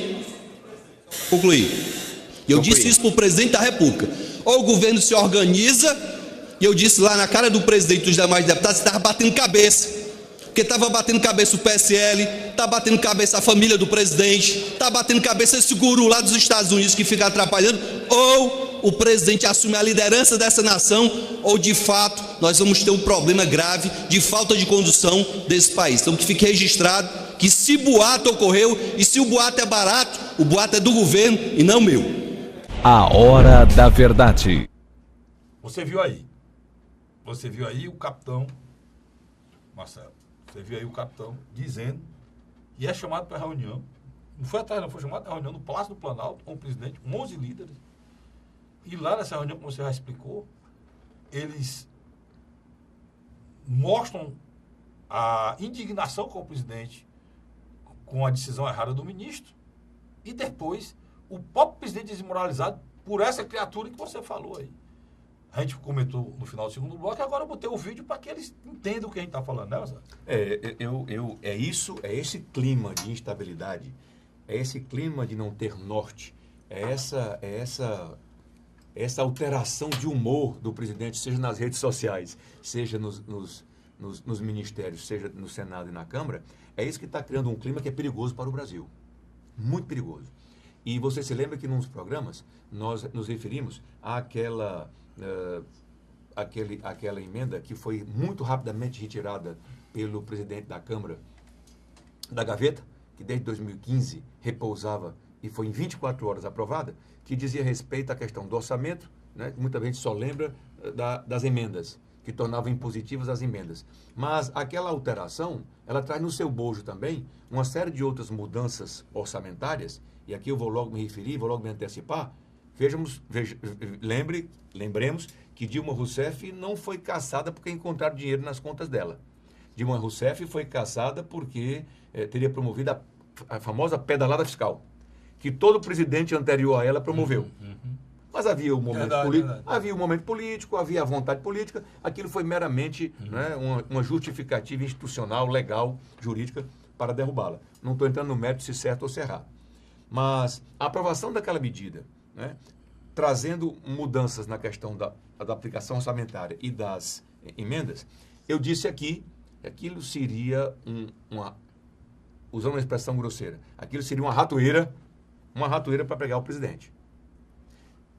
Concluir. Eu disse isso para o presidente da República. Ou o governo se organiza, e eu disse lá na cara do presidente e dos demais deputados que estava batendo cabeça. Porque estava batendo cabeça o PSL, está batendo cabeça a família do presidente, está batendo cabeça esse guru lá dos Estados Unidos que fica atrapalhando, ou o presidente assume a liderança dessa nação, ou de fato nós vamos ter um problema grave de falta de condução desse país. Então que fique registrado que se boato ocorreu, e se o boato é barato, o boato é do governo e não meu. A Hora da Verdade. Você viu aí o capitão, Marcelo, você viu aí o capitão dizendo que é chamado para reunião, não foi atrás não, foi chamado para reunião no Palácio do Planalto com o presidente, com 11 líderes, e lá nessa reunião, como você já explicou, eles mostram a indignação com o presidente, com a decisão errada do ministro, e depois o próprio presidente desmoralizado por essa criatura que você falou aí. A gente comentou no final do segundo bloco e agora eu botei o vídeo para que eles entendam o que a gente está falando, né, Marcelo? É esse clima de instabilidade, é esse clima de não ter norte, é essa alteração de humor do presidente, seja nas redes sociais, seja nos ministérios, seja no Senado e na Câmara, é isso que está criando um clima que é perigoso para o Brasil. Muito perigoso. E você se lembra que nos programas nós nos referimos àquela emenda que foi muito rapidamente retirada pelo presidente da Câmara da gaveta, que desde 2015 repousava e foi em 24 horas aprovada, que dizia respeito à questão do orçamento, né? Muita gente só lembra das emendas, que tornavam impositivas as emendas. Mas aquela alteração, ela traz no seu bojo também uma série de outras mudanças orçamentárias, e aqui eu vou logo me referir, vou logo me antecipar. Lembremos que Dilma Rousseff não foi caçada porque encontraram dinheiro nas contas dela. Dilma Rousseff foi caçada porque teria promovido a famosa pedalada fiscal, que todo presidente anterior a ela promoveu. Mas havia um momento político, havia a vontade política, aquilo foi meramente né, uma justificativa institucional, legal, jurídica para derrubá-la. Não estou entrando no mérito se certo ou se errado. Mas a aprovação daquela medida, né, trazendo mudanças na questão da aplicação orçamentária e das emendas, eu disse aqui que aquilo seria usando uma expressão grosseira, aquilo seria uma ratoeira para pegar o presidente.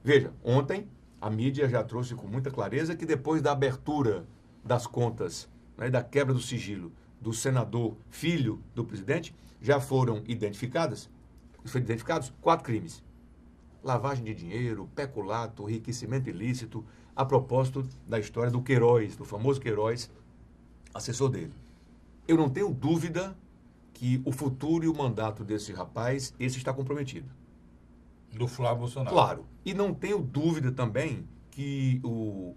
Veja, ontem a mídia já trouxe com muita clareza que depois da abertura das contas, né, da quebra do sigilo do senador filho do presidente, já foram identificados 4 crimes. Lavagem de dinheiro, peculato, enriquecimento ilícito, a propósito da história do Queiroz, do famoso Queiroz, assessor dele. Eu não tenho dúvida que o futuro e o mandato desse rapaz, esse está comprometido. Do Flávio Bolsonaro. Claro. E não tenho dúvida também que o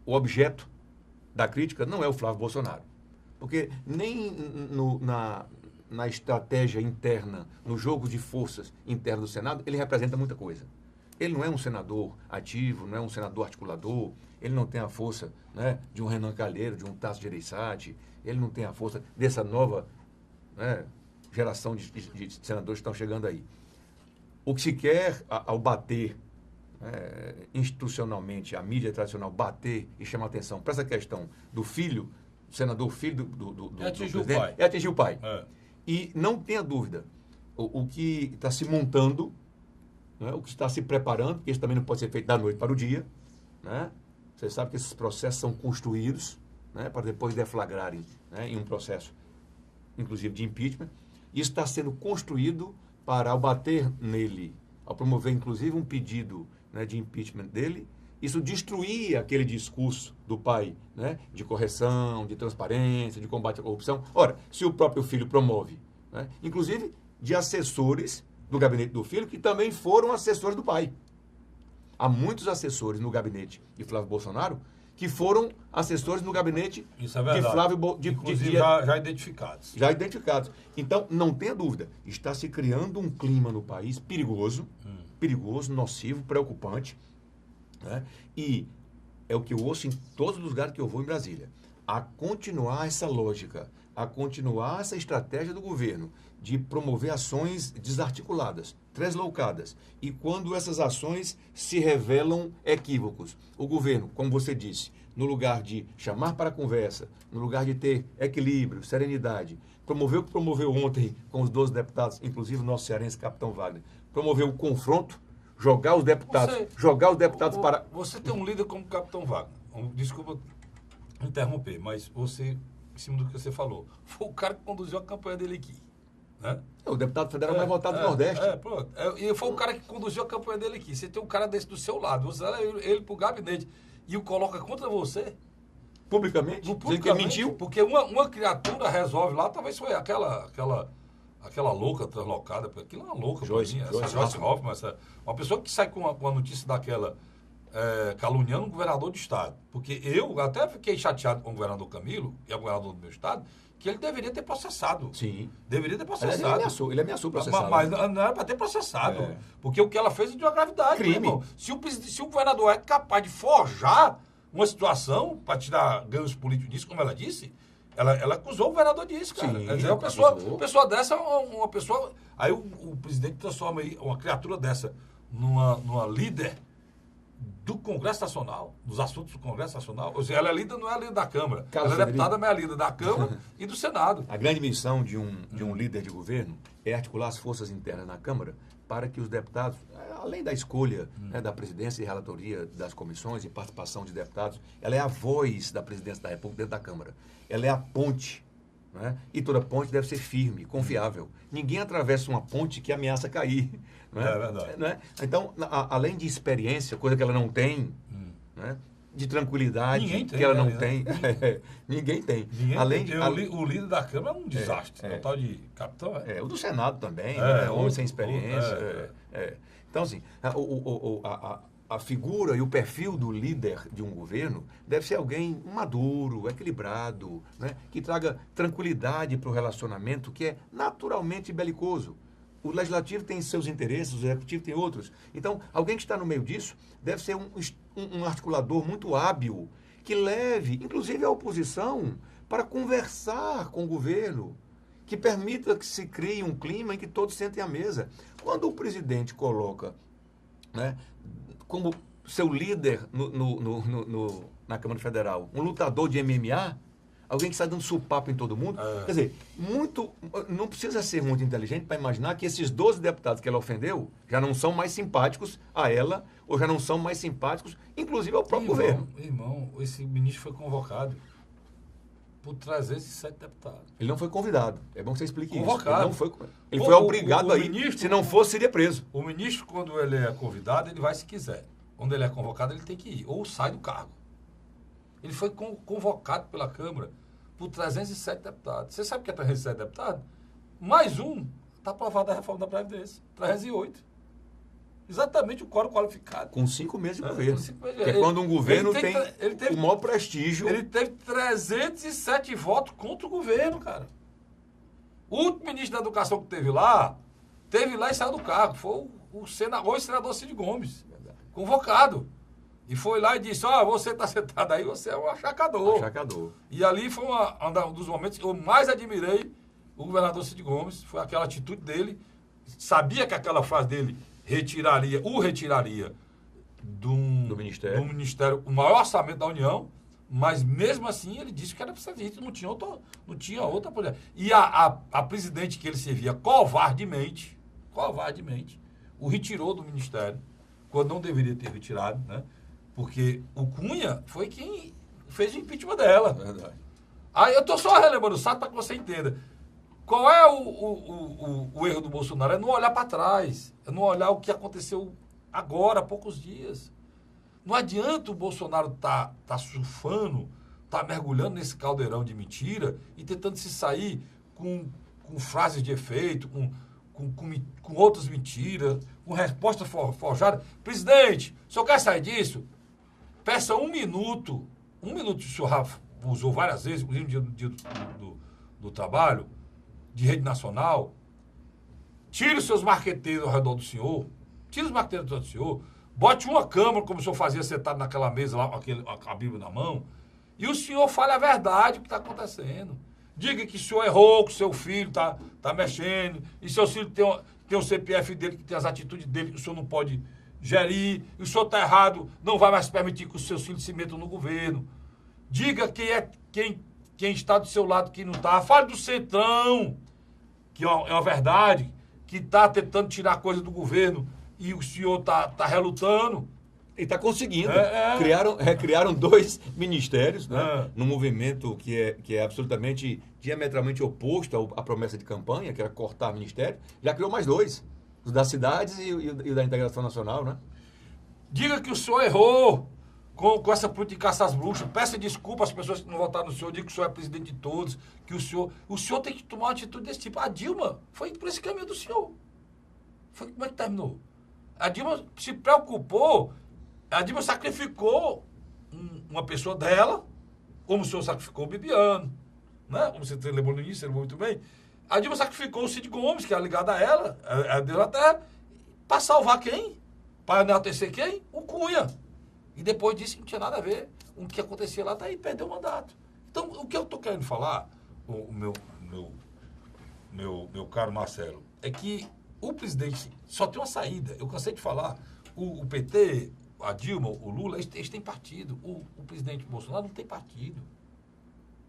objeto da crítica não é o Flávio Bolsonaro. Porque nem na estratégia interna, no jogo de forças interno do Senado, ele representa muita coisa. Ele não é um senador ativo, não é um senador articulador, ele não tem a força, né, de um Renan Calheiro, de um Tasso Gereissati, ele não tem a força dessa nova, né, geração de senadores que estão chegando aí. O que se quer ao bater, institucionalmente, a mídia tradicional bater e chamar atenção para essa questão do filho, do senador filho do presidente, é atingir o pai. E não tenha dúvida, o que está se montando, né, o que está se preparando, porque isso também não pode ser feito da noite para o dia, né? Você sabe que esses processos são construídos, né, para depois deflagrarem, né, em um processo, inclusive de impeachment. Isso está sendo construído para, ao bater nele, ao promover inclusive um pedido, né, de impeachment dele, isso destruir aquele discurso do pai, né, de correção, de transparência, de combate à corrupção. Ora, se o próprio filho promove, né, inclusive de assessores do gabinete do filho, que também foram assessores do pai. Há muitos assessores no gabinete de Flávio Bolsonaro que foram assessores no gabinete de Flávio já identificados. Já identificados. Então, não tenha dúvida, está se criando um clima no país perigoso, nocivo, preocupante, né? E é o que eu ouço em todos os lugares que eu vou em Brasília. A continuar essa lógica, a continuar essa estratégia do governo de promover ações desarticuladas, tresloucadas. E quando essas ações se revelam equívocos. O governo, como você disse, no lugar de chamar para a conversa, no lugar de ter equilíbrio, serenidade, promoveu o que promoveu ontem com os 12 deputados, inclusive o nosso cearense, Capitão Wagner, promoveu o confronto, jogar os deputados para... Você tem um líder como o Capitão Wagner. Desculpa interromper, mas você, em cima do que você falou, foi o cara que conduziu a campanha dele aqui. Né? O deputado federal mais votado do Nordeste. Pronto. E foi o cara que conduziu a campanha dele aqui. Você tem um cara desse do seu lado, você leva ele pro gabinete e o coloca contra você. Publicamente? Dizendo que ele mentiu? Porque uma criatura resolve lá, talvez foi aquela louca translocada, porque aquilo é uma louca, Joyce Hoffmann, uma pessoa que sai com uma notícia daquela caluniando um governador do estado. Porque eu até fiquei chateado com o governador Camilo, que é o governador do meu estado, que ele deveria ter processado. Sim. Deveria ter processado. Ele ameaçou processar. Mas não era para ter processado. Porque o que ela fez é de uma gravidade. Crime. Se o governador é capaz de forjar uma situação para tirar ganhos políticos disso, como ela disse, ela acusou o governador disso, cara. Sim, quer dizer, uma pessoa dessa é uma pessoa... Aí o presidente transforma aí uma criatura dessa numa líder do Congresso Nacional, dos assuntos do Congresso Nacional. Ou seja, ela é líder, não é líder da Câmara. Ela é deputada, mas é líder da Câmara e do Senado. A grande missão de um líder de governo é articular as forças internas na Câmara para que os deputados, além da escolha da presidência e relatoria das comissões e participação de deputados, ela é a voz da presidência da República dentro da Câmara. Ela é a ponte. Né? E toda ponte deve ser firme, confiável. Ninguém atravessa uma ponte que ameaça cair. Né? É verdade. Né? Então, além de experiência, coisa que ela não tem, né? De tranquilidade, que ela não tem. Ninguém tem. O líder da Câmara é um desastre. O tal de capitão o do Senado também, homem sem experiência. Então, assim, a figura e o perfil do líder de um governo deve ser alguém maduro, equilibrado, né? Que traga tranquilidade para o relacionamento que é naturalmente belicoso. O legislativo tem seus interesses, o executivo tem outros. Então, alguém que está no meio disso deve ser um articulador muito hábil, que leve, inclusive, a oposição para conversar com o governo, que permita que se crie um clima em que todos sentem à mesa. Quando o presidente coloca, né, como seu líder na Câmara Federal, um lutador de MMA, alguém que está dando supapo em todo mundo. Quer dizer, não precisa ser muito inteligente para imaginar que esses 12 deputados que ela ofendeu já não são mais simpáticos a ela, ou já não são mais simpáticos, inclusive ao próprio governo. Irmão, esse ministro foi convocado por 307 deputados. Ele não foi convidado. É bom que você explique convocado. Isso. Ele foi obrigado a ir. Ministro, se não fosse, seria preso. O ministro, quando ele é convidado, ele vai se quiser. Quando ele é convocado, ele tem que ir. Ou sai do cargo. Ele foi convocado pela Câmara por 307 deputados. Você sabe o que é 307 deputados? Mais um, está aprovada a reforma da Previdência. 308. Exatamente o quórum qualificado. Com 5 meses de governo. Que é quando um governo tem o maior prestígio. Ele teve 307 votos contra o governo, cara. O último ministro da Educação que teve lá e saiu do cargo. Foi o senador Cid Gomes. Verdade. Convocado. E foi lá e disse, você está sentado aí, você é um achacador. E ali foi um dos momentos que eu mais admirei o governador Cid Gomes, foi aquela atitude dele, sabia que aquela frase dele retiraria do Ministério, o maior orçamento da União, mas mesmo assim ele disse que era presidente, não tinha outra política. E a presidente que ele servia covardemente, o retirou do Ministério, quando não deveria ter retirado, né? Porque o Cunha foi quem fez o impeachment dela. Verdade. Aí eu estou só relembrando o fato para que você entenda. Qual é o erro do Bolsonaro? É não olhar para trás. É não olhar o que aconteceu agora, há poucos dias. Não adianta o Bolsonaro tá surfando, tá mergulhando nesse caldeirão de mentira e tentando se sair com frases de efeito, com outras mentiras, com respostas forjadas. Presidente, o senhor quer sair disso? Peça 1 minuto. 1 minuto, o senhor usou várias vezes, inclusive no dia do trabalho, de rede nacional. Tire os seus marqueteiros ao redor do senhor. Tire os marqueteiros ao redor do senhor. Bote uma câmera, como o senhor fazia sentado naquela mesa lá, com a Bíblia na mão. E o senhor fale a verdade o que está acontecendo. Diga que o senhor errou, que o seu filho está mexendo, e seu filho tem o CPF dele, que tem as atitudes dele, que o senhor não pode gerir, e o senhor está errado, não vai mais permitir que os seus filhos se metam no governo. Diga quem está do seu lado, quem não está. Fale do Centrão, que é uma verdade, que está tentando tirar coisa do governo e o senhor está relutando. E está conseguindo. Criaram 2 ministérios, né? Num movimento que é absolutamente, diametralmente oposto à promessa de campanha, que era cortar ministério. Já criou mais 2. Os das cidades e o da integração nacional, né? Diga que o senhor errou com essa política de caça às bruxas. Peça desculpa às pessoas que não votaram no senhor. Diga que o senhor é presidente de todos. Que o senhor tem que tomar uma atitude desse tipo. A Dilma foi por esse caminho do senhor. Como é que terminou? A Dilma se preocupou. A Dilma sacrificou uma pessoa dela, como o senhor sacrificou o Bibiano, né? Como você lembrou no início, você lembrou muito bem. A Dilma sacrificou o Cid Gomes, que era ligado a ela, deu até para salvar quem? Para enaltecer quem? O Cunha. E depois disso não tinha nada a ver. O que acontecia lá, daí perdeu o mandato. Então, o que eu estou querendo falar, o meu caro Marcelo, é que o presidente só tem uma saída. Eu cansei de falar, o PT, a Dilma, o Lula, eles têm partido. O presidente Bolsonaro não tem partido.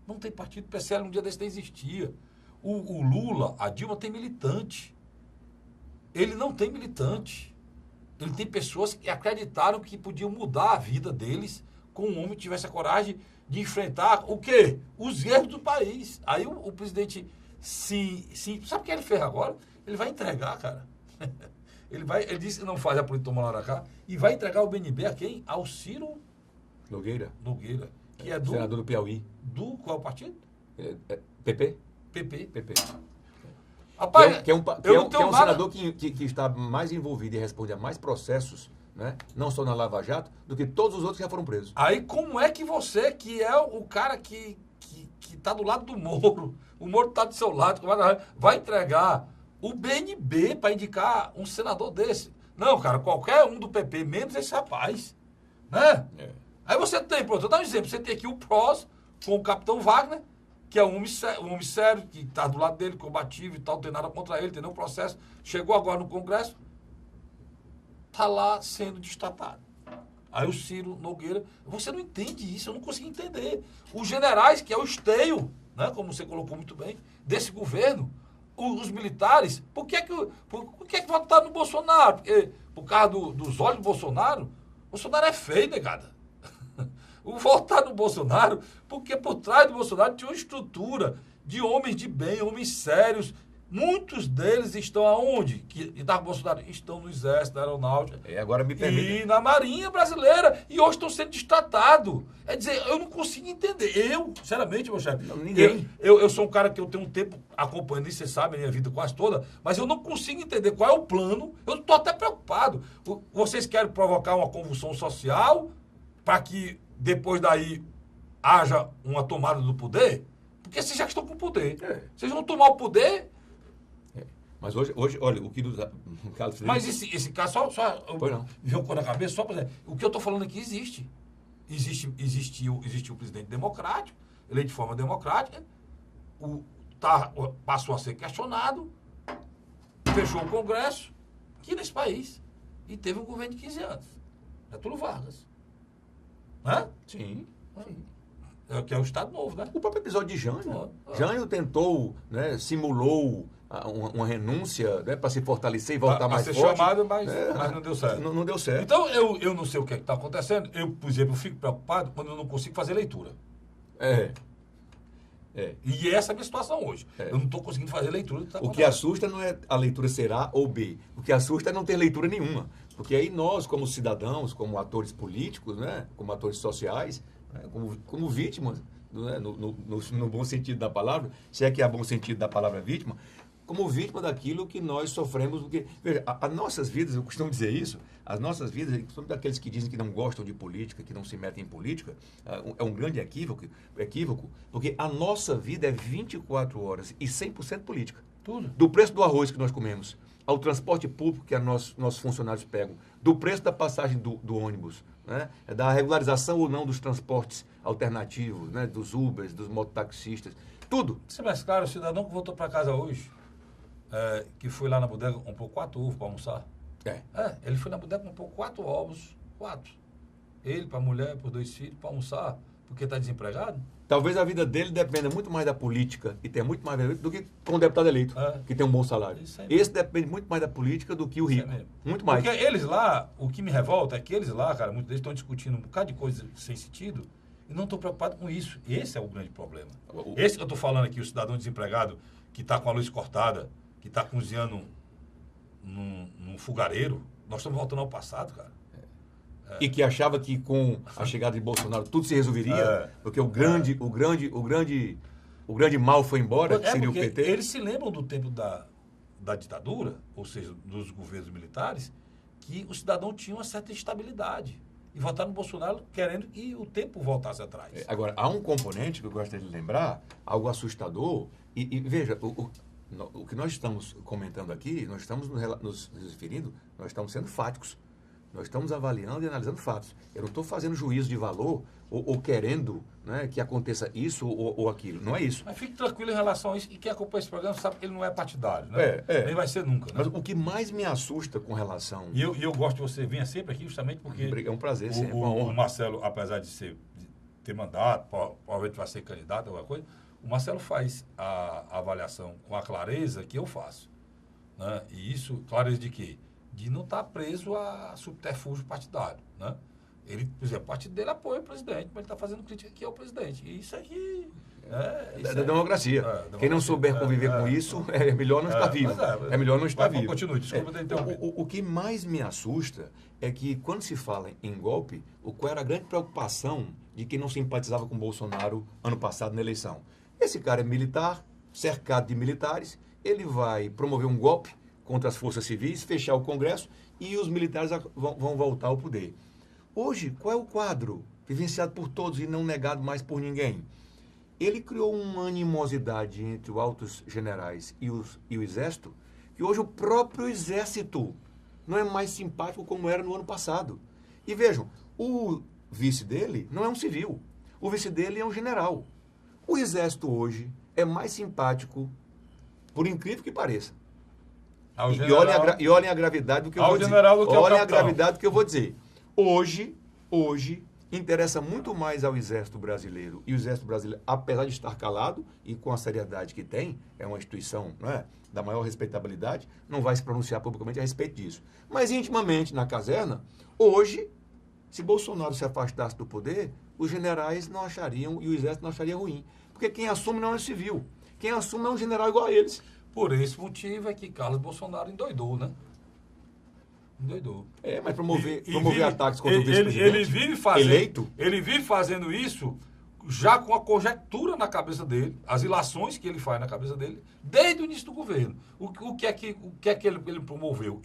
Não tem partido. O PSL um dia desse nem existia. O Lula, a Dilma tem militante. Ele não tem militante. Ele tem pessoas que acreditaram que podiam mudar a vida deles com um homem que tivesse a coragem de enfrentar o quê? Os erros do país. Aí o presidente sim. Sabe o que ele fez agora? Ele vai entregar, cara. Ele disse que não faz a política tomar lá cá e vai entregar o BNB a quem? Ao Ciro Nogueira. Que é do... Senador do Piauí. Do qual partido? PP. PP. Rapaz, que é um senador que está mais envolvido e responde a mais processos, né? Não só na Lava Jato, do que todos os outros que já foram presos. Aí como é que você, que é o cara que está do lado do Moro, o Moro está do seu lado, vai entregar o BNB para indicar um senador desse? Não, cara, qualquer um do PP, menos esse rapaz, né? Aí você tem, pronto, eu vou dar um exemplo, você tem aqui o PROS com o capitão Wagner, que é um homem sério, que está do lado dele, combativo e tal, não tem nada contra ele, tem nenhum processo. Chegou agora no Congresso, está lá sendo destatado. Aí o Ciro Nogueira, você não entende isso, eu não consigo entender. Os generais, que é o esteio, né, como você colocou muito bem, desse governo, os militares, por que votaram no Bolsonaro? Porque, por causa dos olhos do Bolsonaro é feio, negada. Votar no Bolsonaro, porque por trás do Bolsonaro tinha uma estrutura de homens de bem, homens sérios. Muitos deles estão aonde? Que da Bolsonaro estão no Exército, na Aeronáutica. Agora me permite. E na Marinha Brasileira. E hoje estão sendo destatados. É dizer, eu não consigo entender. Eu, sinceramente, meu chefe, ninguém. Eu sou um cara que eu tenho um tempo acompanhando isso, você sabe, a minha vida quase toda, mas eu não consigo entender qual é o plano. Eu estou até preocupado. Vocês querem provocar uma convulsão social para que depois daí haja uma tomada do poder? Porque vocês já estão com o poder. Vocês vão tomar o poder. Mas hoje, olha, o que do Carlos Felipe... Mas esse caso, viu cor na cabeça, só para dizer, o que eu estou falando aqui existe. Existiu o presidente democrático, eleito de forma democrática, passou a ser questionado, fechou o Congresso, aqui nesse país, e teve um governo de 15 anos. Getúlio Vargas. Né? Sim. Que é o Estado Novo, né? O próprio episódio de Jânio. Jânio tentou, né, simulou uma renúncia, né, para se fortalecer e voltar mais forte. Chamado, mas não deu certo. Não deu certo. Então, eu não sei o que está acontecendo. Eu, por exemplo, fico preocupado quando eu não consigo fazer leitura. E essa é a minha situação hoje. Eu não estou conseguindo fazer leitura do que está acontecendo. O que assusta não é a leitura ser A ou B. O que assusta é não ter leitura nenhuma. Porque aí nós, como cidadãos, como atores políticos, né, como atores sociais, né, como vítimas, né, no bom sentido da palavra, se é que há bom sentido da palavra vítima, como vítima daquilo que nós sofremos. Porque, veja, as nossas vidas, eu costumo dizer isso, as nossas vidas, principalmente daqueles que dizem que não gostam de política, que não se metem em política, é um grande equívoco, porque a nossa vida é 24 horas e 100% política. Tudo. Do preço do arroz que nós comemos, ao transporte público que nossos funcionários pegam, do preço da passagem do ônibus, né? Da regularização ou não dos transportes alternativos, né? Dos Ubers, dos mototaxistas, tudo. Isso é mais claro, o cidadão que voltou para casa hoje, que foi lá na bodega, comprou 4 ovos para almoçar. Ele foi na bodega, comprou 4 ovos, 4. Ele, para a mulher, para os 2 filhos, para almoçar, porque está desempregado. Talvez a vida dele dependa muito mais da política e tenha muito mais do que com um deputado eleito, que tem um bom salário. Esse depende muito mais da política do que o rico. Muito mais. Porque eles lá, o que me revolta é que eles lá, cara, muitos deles estão discutindo um bocado de coisa sem sentido e não estão preocupados com isso. Esse é o grande problema. Esse que eu estou falando aqui, o cidadão desempregado que está com a luz cortada, que está cozinhando num fogareiro, nós estamos voltando ao passado, cara. E que achava que com a chegada de Bolsonaro tudo se resolveria, porque o grande mal foi embora, que seria o PT. Eles se lembram do tempo da ditadura, ou seja, dos governos militares, que o cidadão tinha uma certa estabilidade. E votaram no Bolsonaro querendo que o tempo voltasse atrás. Agora, há um componente que eu gostaria de lembrar, algo assustador, e veja, o que nós estamos comentando aqui, nós estamos nos referindo, nós estamos sendo fáticos. Nós estamos avaliando e analisando fatos. Eu não estou fazendo juízo de valor ou querendo, né, que aconteça isso ou aquilo. Não é isso. Mas fique tranquilo em relação a isso. E quem acompanha esse programa sabe que ele não é partidário. Né? Nem vai ser nunca. Né? Mas o que mais me assusta com relação... E eu gosto de você vir sempre aqui justamente porque... É um prazer, sempre. O Marcelo, apesar de ter mandato, provavelmente vai ser candidato, alguma coisa, o Marcelo faz a avaliação com a clareza que eu faço. Né? E isso, clareza de quê? De não estar preso a subterfúgio partidário, né? Ele, por exemplo, o partido dele apoia o presidente, mas ele está fazendo crítica aqui ao presidente. E isso aqui... É da democracia. Quem não souber conviver com isso, é melhor não estar vivo. É melhor não estar vivo. Continue, desculpa ter interrompido. O que mais me assusta é que, quando se fala em golpe, qual era a grande preocupação de quem não simpatizava com Bolsonaro ano passado na eleição? Esse cara é militar, cercado de militares, ele vai promover um golpe contra as forças civis, fechar o Congresso e os militares vão voltar ao poder. Hoje, qual é o quadro vivenciado por todos e não negado mais por ninguém? Ele criou uma animosidade entre os altos generais e o Exército, que hoje o próprio Exército não é mais simpático como era no ano passado. E vejam, o vice dele não é um civil, o vice dele é um general. O Exército hoje é mais simpático, por incrível que pareça. E olhem a gravidade do que eu vou dizer. Olhem a gravidade do que eu vou dizer. Hoje, interessa muito mais ao Exército Brasileiro. E o Exército Brasileiro, apesar de estar calado e com a seriedade que tem, é uma instituição, não é, da maior respeitabilidade, não vai se pronunciar publicamente a respeito disso. Mas intimamente, na caserna, hoje, se Bolsonaro se afastasse do poder, os generais não achariam e o Exército não acharia ruim. Porque quem assume não é civil. Quem assume é um general igual a eles. Por esse motivo é que Carlos Bolsonaro endoidou, né? Endoidou. Mas promover ataques contra o vice-presidente ele vive fazendo isso já com a conjectura na cabeça dele, as ilações que ele faz na cabeça dele, desde o início do governo. O que é que ele promoveu?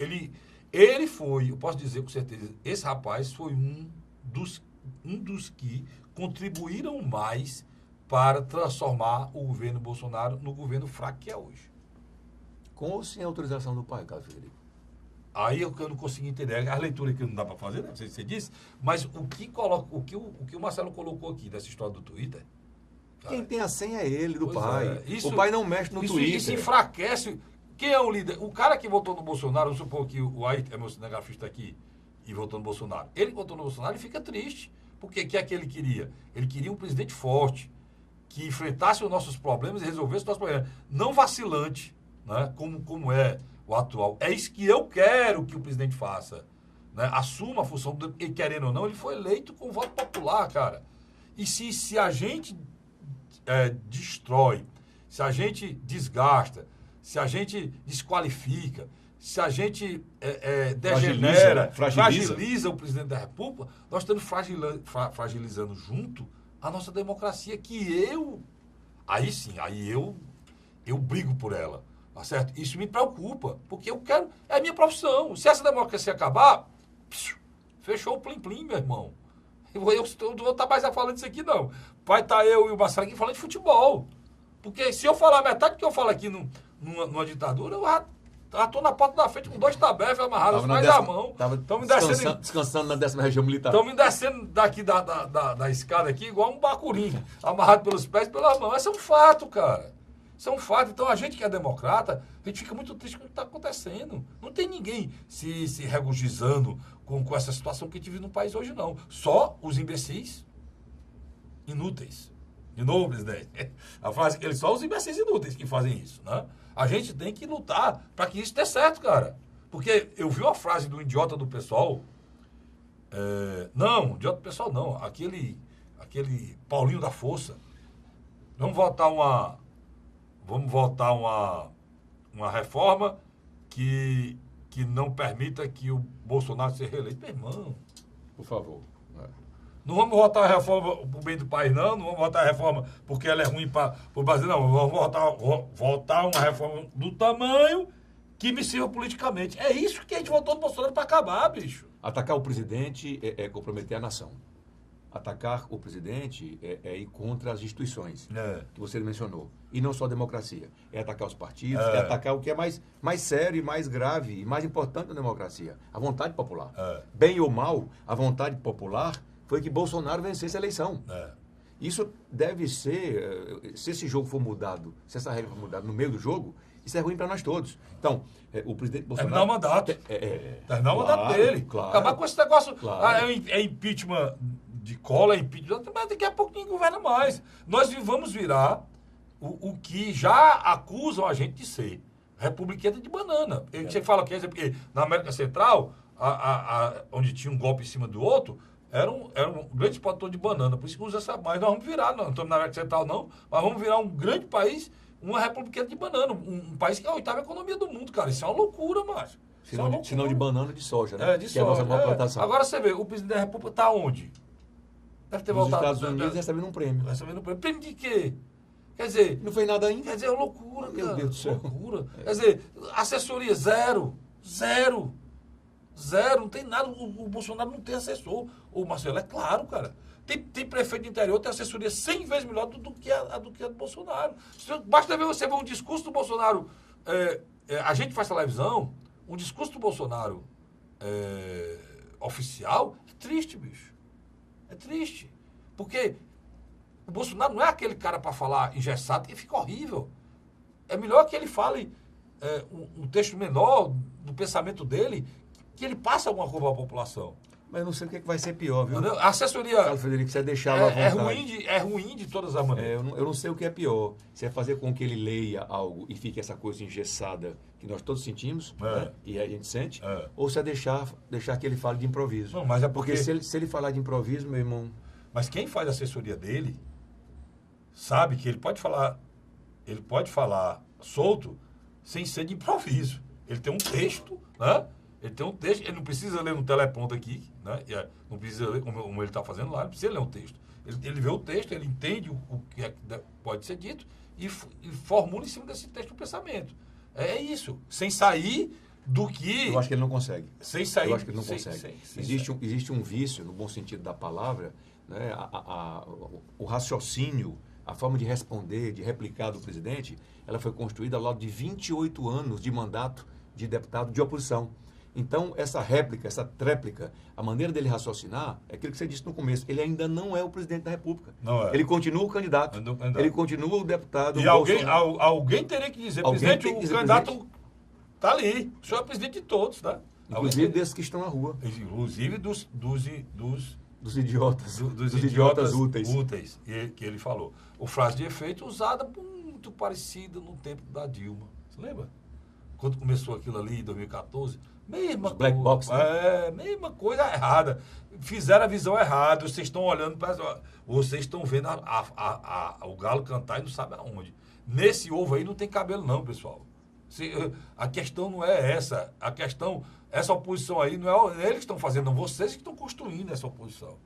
Ele foi, eu posso dizer com certeza, esse rapaz foi um dos que contribuíram mais para transformar o governo Bolsonaro no governo fraco que é hoje. Com ou sem autorização do pai, Carlos Frederico? Aí eu não consegui entender. A leitura que não dá para fazer, né? Você disse, mas o que o Marcelo colocou aqui dessa história do Twitter... Cara, quem tem a senha é ele, do pai. O pai não mexe no Twitter. Isso enfraquece... Quem é o líder? O cara que votou no Bolsonaro, vamos supor que o Ayrton é meu cinegrafista aqui, e votou no Bolsonaro. Ele votou no Bolsonaro e fica triste. Porque o que é que ele queria? Ele queria um presidente forte, que enfrentasse os nossos problemas e resolvesse os nossos problemas. Não vacilante, né? Como é o atual. É isso que eu quero que o presidente faça. Né? Assuma a função, ele querendo ou não, ele foi eleito com voto popular, cara. E se a gente destrói, se a gente desgasta, se a gente desqualifica, se a gente degenera, fragiliza o presidente da República, nós estamos fragilizando junto a nossa democracia, que aí sim, eu brigo por ela. Tá certo? Isso me preocupa, porque eu quero... É a minha profissão. Se essa democracia acabar, fechou o plim-plim, meu irmão. Eu não vou estar mais falando disso aqui, não. Vai estar eu e o Marcelo aqui falando de futebol. Porque se eu falar metade do que eu falo aqui numa ditadura, eu já estou na porta da frente com 2 tabefes amarrados atrás da mão. Estão me descansando na 10ª região militar. Estão me descendo daqui da escada aqui igual um bacurim, amarrado pelos pés e pelas mãos. Esse é um fato, cara. Isso é um fato. Então, a gente que é democrata, a gente fica muito triste com o que está acontecendo. Não tem ninguém se regozijando com essa situação que a gente vive no país hoje, não. Só os imbecis inúteis. De novo, presidente. A frase que só os imbecis inúteis que fazem isso, né? A gente tem que lutar para que isso dê certo, cara. Porque eu vi uma frase do idiota do pessoal. Não, idiota do pessoal não. Aquele Paulinho da Força. Vamos votar uma reforma que não permita que o Bolsonaro seja reeleito. Meu irmão. Por favor. Não vamos votar a reforma para o bem do país, não. Não vamos votar a reforma porque ela é ruim para o Brasil, não. Vamos votar uma reforma do tamanho que me sirva politicamente. É isso que a gente votou no Bolsonaro para acabar, bicho. Atacar o presidente é comprometer a nação. Atacar o presidente é ir contra as instituições que você mencionou. E não só a democracia. É atacar os partidos, é atacar o que é mais sério e mais grave e mais importante da democracia. A vontade popular. Bem ou mal, a vontade popular foi que Bolsonaro vencesse a eleição. Isso deve ser, se esse jogo for mudado, se essa regra for mudada no meio do jogo, isso é ruim para nós todos. Então, o presidente Bolsonaro... Terminar o mandato. Terminar o mandato dele. Claro, acabar com esse negócio. Claro. É impeachment de cola, é impeachment... Mas daqui a pouco ninguém governa mais. Nós vamos virar o que já acusam a gente de ser. Republicana de banana. Você fala que porque na América Central, onde tinha um golpe em cima do outro... Era um grande produtor de banana, por isso que usa essa mais. Nós vamos virar, não estamos na América Central não, mas vamos virar um grande país, uma república de banana, um país que é a 8ª economia do mundo, cara. Isso é uma loucura, macho. Se não de banana, de soja, né? De que soja. É a nossa maior plantação. Agora você vê, o presidente da República está onde? Deve ter Nos voltado. Estados Unidos recebendo um prêmio. Recebendo um prêmio. Prêmio de quê? Quer dizer... Não fez nada ainda. Quer dizer, é uma loucura, cara. Meu Deus do céu. Loucura. Quer dizer, assessoria zero. Zero, não tem nada. O Bolsonaro não tem assessor. O Marcelo, é claro, cara. Tem prefeito do interior, tem assessoria 100 vezes melhor do que a do Bolsonaro. Basta ver você ver um discurso do Bolsonaro. A gente faz televisão, um discurso do Bolsonaro oficial, é triste, bicho. É triste. Porque o Bolsonaro não é aquele cara para falar engessado que fica horrível. É melhor que ele fale um texto menor do pensamento dele, que ele passe alguma coisa para a população. Mas eu não sei o que vai ser pior, viu? A assessoria... Carlos Frederico, você deixava à vontade. É ruim de todas as maneiras. Eu não sei o que é pior. Se é fazer com que ele leia algo e fique essa coisa engessada que nós todos sentimos, né? E a gente sente, ou se é deixar que ele fale de improviso. Não, mas é porque se ele falar de improviso, meu irmão... Mas quem faz a assessoria dele sabe que ele pode falar solto sem ser de improviso. Ele tem um texto, né? Ele não precisa ler no teleponto aqui, né? Não precisa ler como ele está fazendo lá, não precisa ler um texto. Ele vê o texto, ele entende o que pode ser dito e formula em cima desse texto o pensamento. É isso. Sem sair do que... Eu acho que ele não consegue. Sem sair... Eu acho que ele não consegue. Existe um vício, no bom sentido da palavra, né? O raciocínio, a forma de responder, de replicar do presidente, ela foi construída ao lado de 28 anos de mandato de deputado de oposição. Então, essa réplica, essa tréplica, a maneira dele raciocinar, é aquilo que você disse no começo, ele ainda não é o presidente da República. Não é. Ele continua o candidato. Ele continua o deputado. E alguém teria que dizer, presidente, o candidato está ali. O senhor é presidente de todos, tá? Inclusive desses que estão na rua. Inclusive dos idiotas. Dos idiotas úteis que ele falou. O frase de efeito usada muito parecida no tempo da Dilma. Você lembra? Quando começou aquilo ali em 2014, mesma coisa. Black box, né? Mesma coisa errada. Fizeram a visão errada. Vocês estão olhando para... Vocês estão vendo o galo cantar e não sabe aonde. Nesse ovo aí não tem cabelo não, pessoal. A questão não é essa. A questão... Essa oposição aí não é eles que estão fazendo, não. Vocês que estão construindo essa oposição.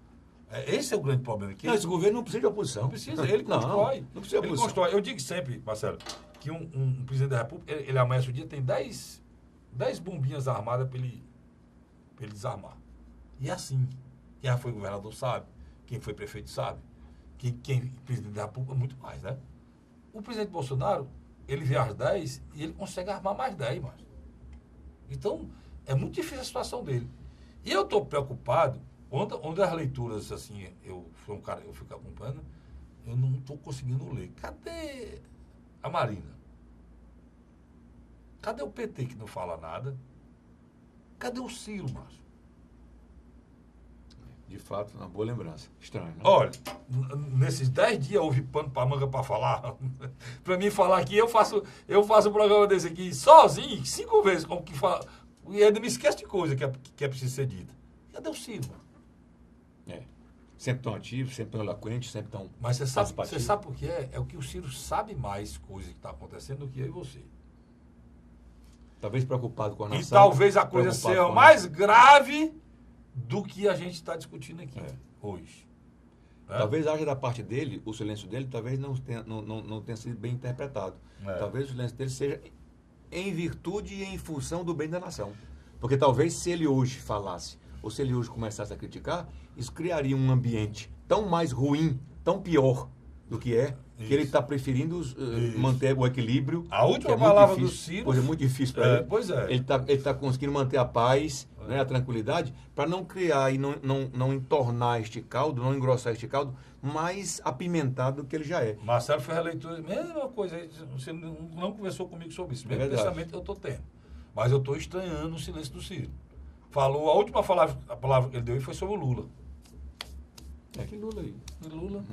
Esse é o grande problema aqui. Não, esse governo não precisa de oposição. Não precisa, ele constrói. Não precisa de oposição. Ele constrói. Eu digo sempre, Marcelo, que um presidente da República, ele amanhece o dia, tem 10 bombinhas armadas para ele desarmar. E é assim. Quem já foi governador sabe, quem foi prefeito sabe, quem presidente da República, muito mais, né? O presidente Bolsonaro, ele vê as 10 e ele consegue armar mais 10, mais. Então, é muito difícil a situação dele. E eu estou preocupado, onde as leituras, assim, eu fico acompanhando, eu não estou conseguindo ler. Cadê a Marina. Cadê o PT que não fala nada? Cadê o Ciro, Márcio? De fato, uma boa lembrança. Estranho, né? Olha, nesses 10 dias houve pano pra manga pra falar. Pra mim falar aqui, eu faço um programa desse aqui sozinho, 5 vezes, como que fala. E ainda me esqueço de coisa que é preciso ser dita. Cadê o Ciro? Sempre tão ativo, sempre tão eloquente, sempre tão... Mas você sabe por que é? É o que o Ciro sabe mais coisas que está acontecendo do que eu e você. Talvez preocupado com a nação. E talvez a coisa seja mais grave do que a gente está discutindo aqui hoje. Talvez haja da parte dele, o silêncio dele talvez não tenha sido bem interpretado. Talvez o silêncio dele seja em virtude e em função do bem da nação. Porque talvez se ele hoje falasse, ou se ele hoje começasse a criticar, isso criaria um ambiente tão mais ruim, tão pior do que é, que ele está preferindo manter o equilíbrio. A última palavra do Ciro... Coisa muito difícil para ele. Pois é. Ele tá conseguindo manter a paz, né, a tranquilidade, para não criar e não entornar este caldo, não engrossar este caldo, mais apimentado do que ele já é. Marcelo fez a leitura, mesma coisa, você não conversou comigo sobre isso, mesmo pensamento que eu estou tendo. Mas eu estou estranhando o silêncio do Ciro. Falou, a última palavra que ele deu foi sobre o Lula. Que Lula aí? Lula.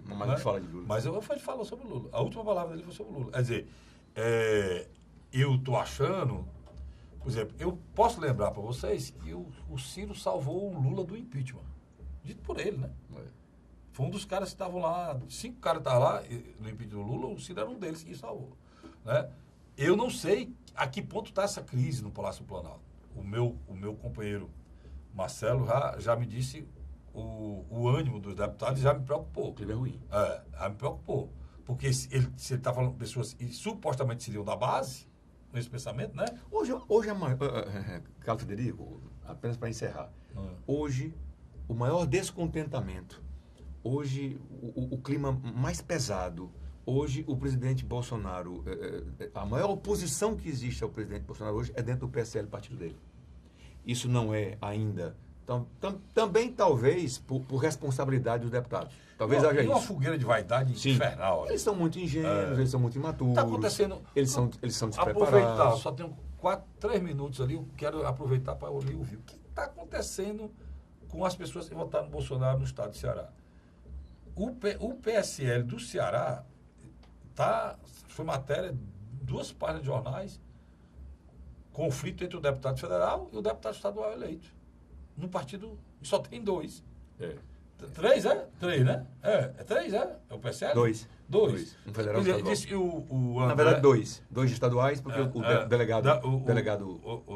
Não mais fala de Lula. Mas eu falou sobre o Lula. A última palavra dele foi sobre o Lula. Quer dizer, eu estou achando, por exemplo, eu posso lembrar para vocês que o Ciro salvou o Lula do impeachment. Dito por ele, né? Foi um dos caras que estavam lá, 5 caras estavam lá no impeachment do Lula, o Ciro era um deles que salvou. Né? Eu não sei a que ponto está essa crise no Palácio do Planalto. O meu companheiro Marcelo já me disse o ânimo dos deputados, já me preocupou. Ele é ruim. Já me preocupou. Porque se ele está falando de pessoas que supostamente seriam da base, nesse pensamento, né? Hoje Carlos Federico, apenas para encerrar, hoje o maior descontentamento, hoje o clima mais pesado, hoje o presidente Bolsonaro, a maior oposição que existe ao presidente Bolsonaro hoje é dentro do PSL, partido dele. Isso não é ainda... também, talvez, por responsabilidade dos deputados. Talvez haja isso. Uma fogueira de vaidade infernal. Eles são muito ingênuos, eles são muito imaturos. Está acontecendo... Eles são despreparados. Aproveitar, só tenho 3 minutos ali, eu quero aproveitar para ouvir. O que está acontecendo com as pessoas que votaram no Bolsonaro no estado do Ceará? O PSL do Ceará foi matéria, 2 páginas de jornais, conflito entre o deputado federal e o deputado estadual eleito. No partido só tem 2. 3, 3, né? 3, é o PSL? 2. Um federal estadual. Disse que o André, na verdade, 2. 2 estaduais, porque o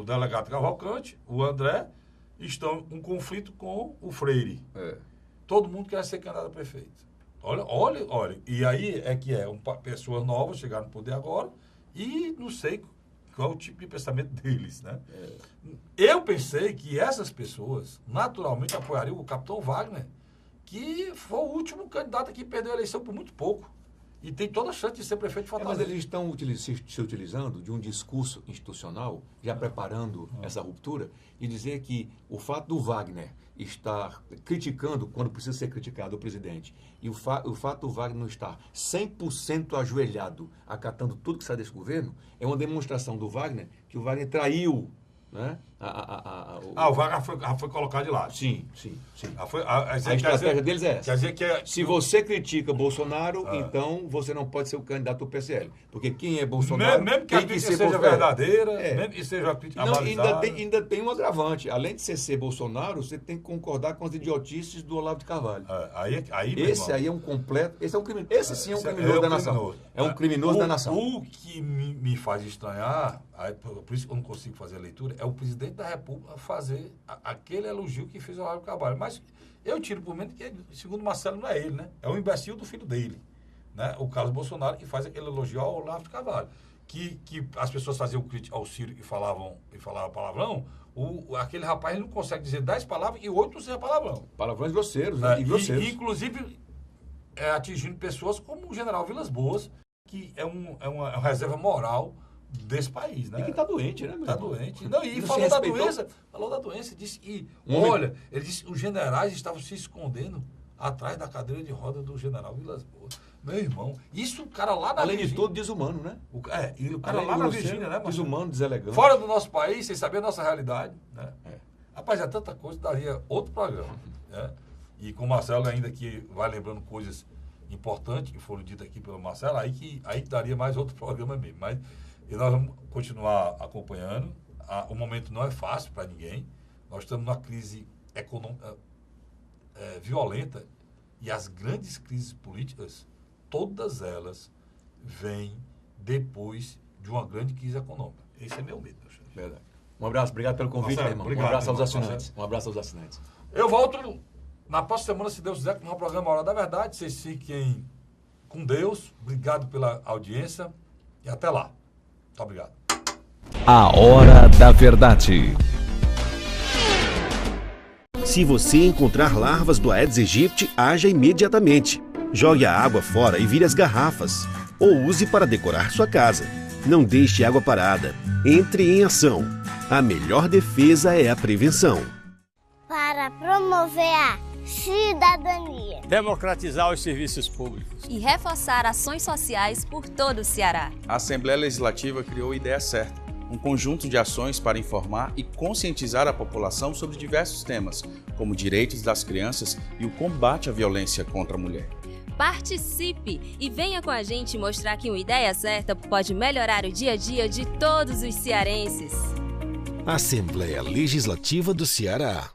delegado Cavalcante, o André, estão em conflito com o Freire. Todo mundo quer ser candidato a prefeito. Olha. E aí pessoas novas chegaram no poder agora e não sei qual é o tipo de pensamento deles, né? Eu pensei que essas pessoas naturalmente apoiariam o capitão Wagner, que foi o último candidato que perdeu a eleição por muito pouco. E tem toda a chance de ser prefeito de Fortaleza. Mas eles estão se utilizando de um discurso institucional, já preparando essa ruptura, e dizer que o fato do Wagner estar criticando, quando precisa ser criticado, o presidente, e o fato do Wagner não estar 100% ajoelhado, acatando tudo que sai desse governo, é uma demonstração do Wagner que o Wagner traiu, né? O Wagner foi colocado de lado. Sim. A estratégia deles é essa. Quer dizer que se você critica Bolsonaro, então você não pode ser o candidato do PSL. Porque quem é Bolsonaro mesmo que a crítica seja verdadeira, mesmo que seja a crítica ainda tem um agravante. Além de você ser Bolsonaro, você tem que concordar com as idiotices do Olavo de Carvalho. Esse aí é um completo... Esse sim é um criminoso da nação. É um criminoso da nação. O que me faz estranhar, por isso que eu não consigo fazer a leitura, é o presidente da República fazer aquele elogio que fez o Olavo de Carvalho. Mas eu tiro por mente que, segundo Marcelo, não é ele, né? É o imbecil do filho dele, né? O Carlos Bolsonaro, que faz aquele elogio ao Olavo de Carvalho. Que as pessoas faziam crítica ao Ciro e falavam palavrão, aquele rapaz ele não consegue dizer 10 palavras e 8 não seja palavrão. Palavrões grosseiros, né? E grosseiros. Inclusive, atingindo pessoas como o general Vilas Boas, que é uma reserva moral desse país, né? E que está doente, né? Está doente. Não, e falou da doença, disse que, ele disse que os generais estavam se escondendo atrás da cadeira de roda do general Vilas Boas. Meu irmão, isso o cara lá da Além de Virgínia... tudo, desumano, né? E o cara lá na Virgínia, né, Marcelo? Desumano, deselegante. Fora do nosso país, sem saber a nossa realidade, né? Rapaz, é tanta coisa, daria outro programa, né? E com o Marcelo ainda que vai lembrando coisas importantes que foram ditas aqui pelo Marcelo, aí que daria mais outro programa mesmo. Mas nós vamos continuar acompanhando. O momento não é fácil para ninguém. Nós estamos numa crise econômica violenta e as grandes crises políticas, todas elas vêm depois de uma grande crise econômica. Esse é meu medo. Verdade. Um abraço, obrigado pelo convite, Marcelo, irmão. obrigado, Um abraço aos irmão. assinantes. Um abraço aos assinantes. Eu volto na próxima semana, se Deus quiser, com o programa Hora da Verdade. Vocês fiquem com Deus. Obrigado pela audiência e até lá. Muito obrigado. A Hora da Verdade. Se você encontrar larvas do Aedes aegypti, haja imediatamente. Jogue a água fora e vire as garrafas. Ou use para decorar sua casa. Não deixe água parada. Entre em ação. A melhor defesa é a prevenção. Para promover a cidadania, Democratizar os serviços públicos. E reforçar ações sociais por todo o Ceará. A Assembleia Legislativa criou a Ideia Certa, um conjunto de ações para informar e conscientizar a população sobre diversos temas, como direitos das crianças e o combate à violência contra a mulher. Participe e venha com a gente mostrar que uma ideia certa pode melhorar o dia a dia de todos os cearenses. Assembleia Legislativa do Ceará.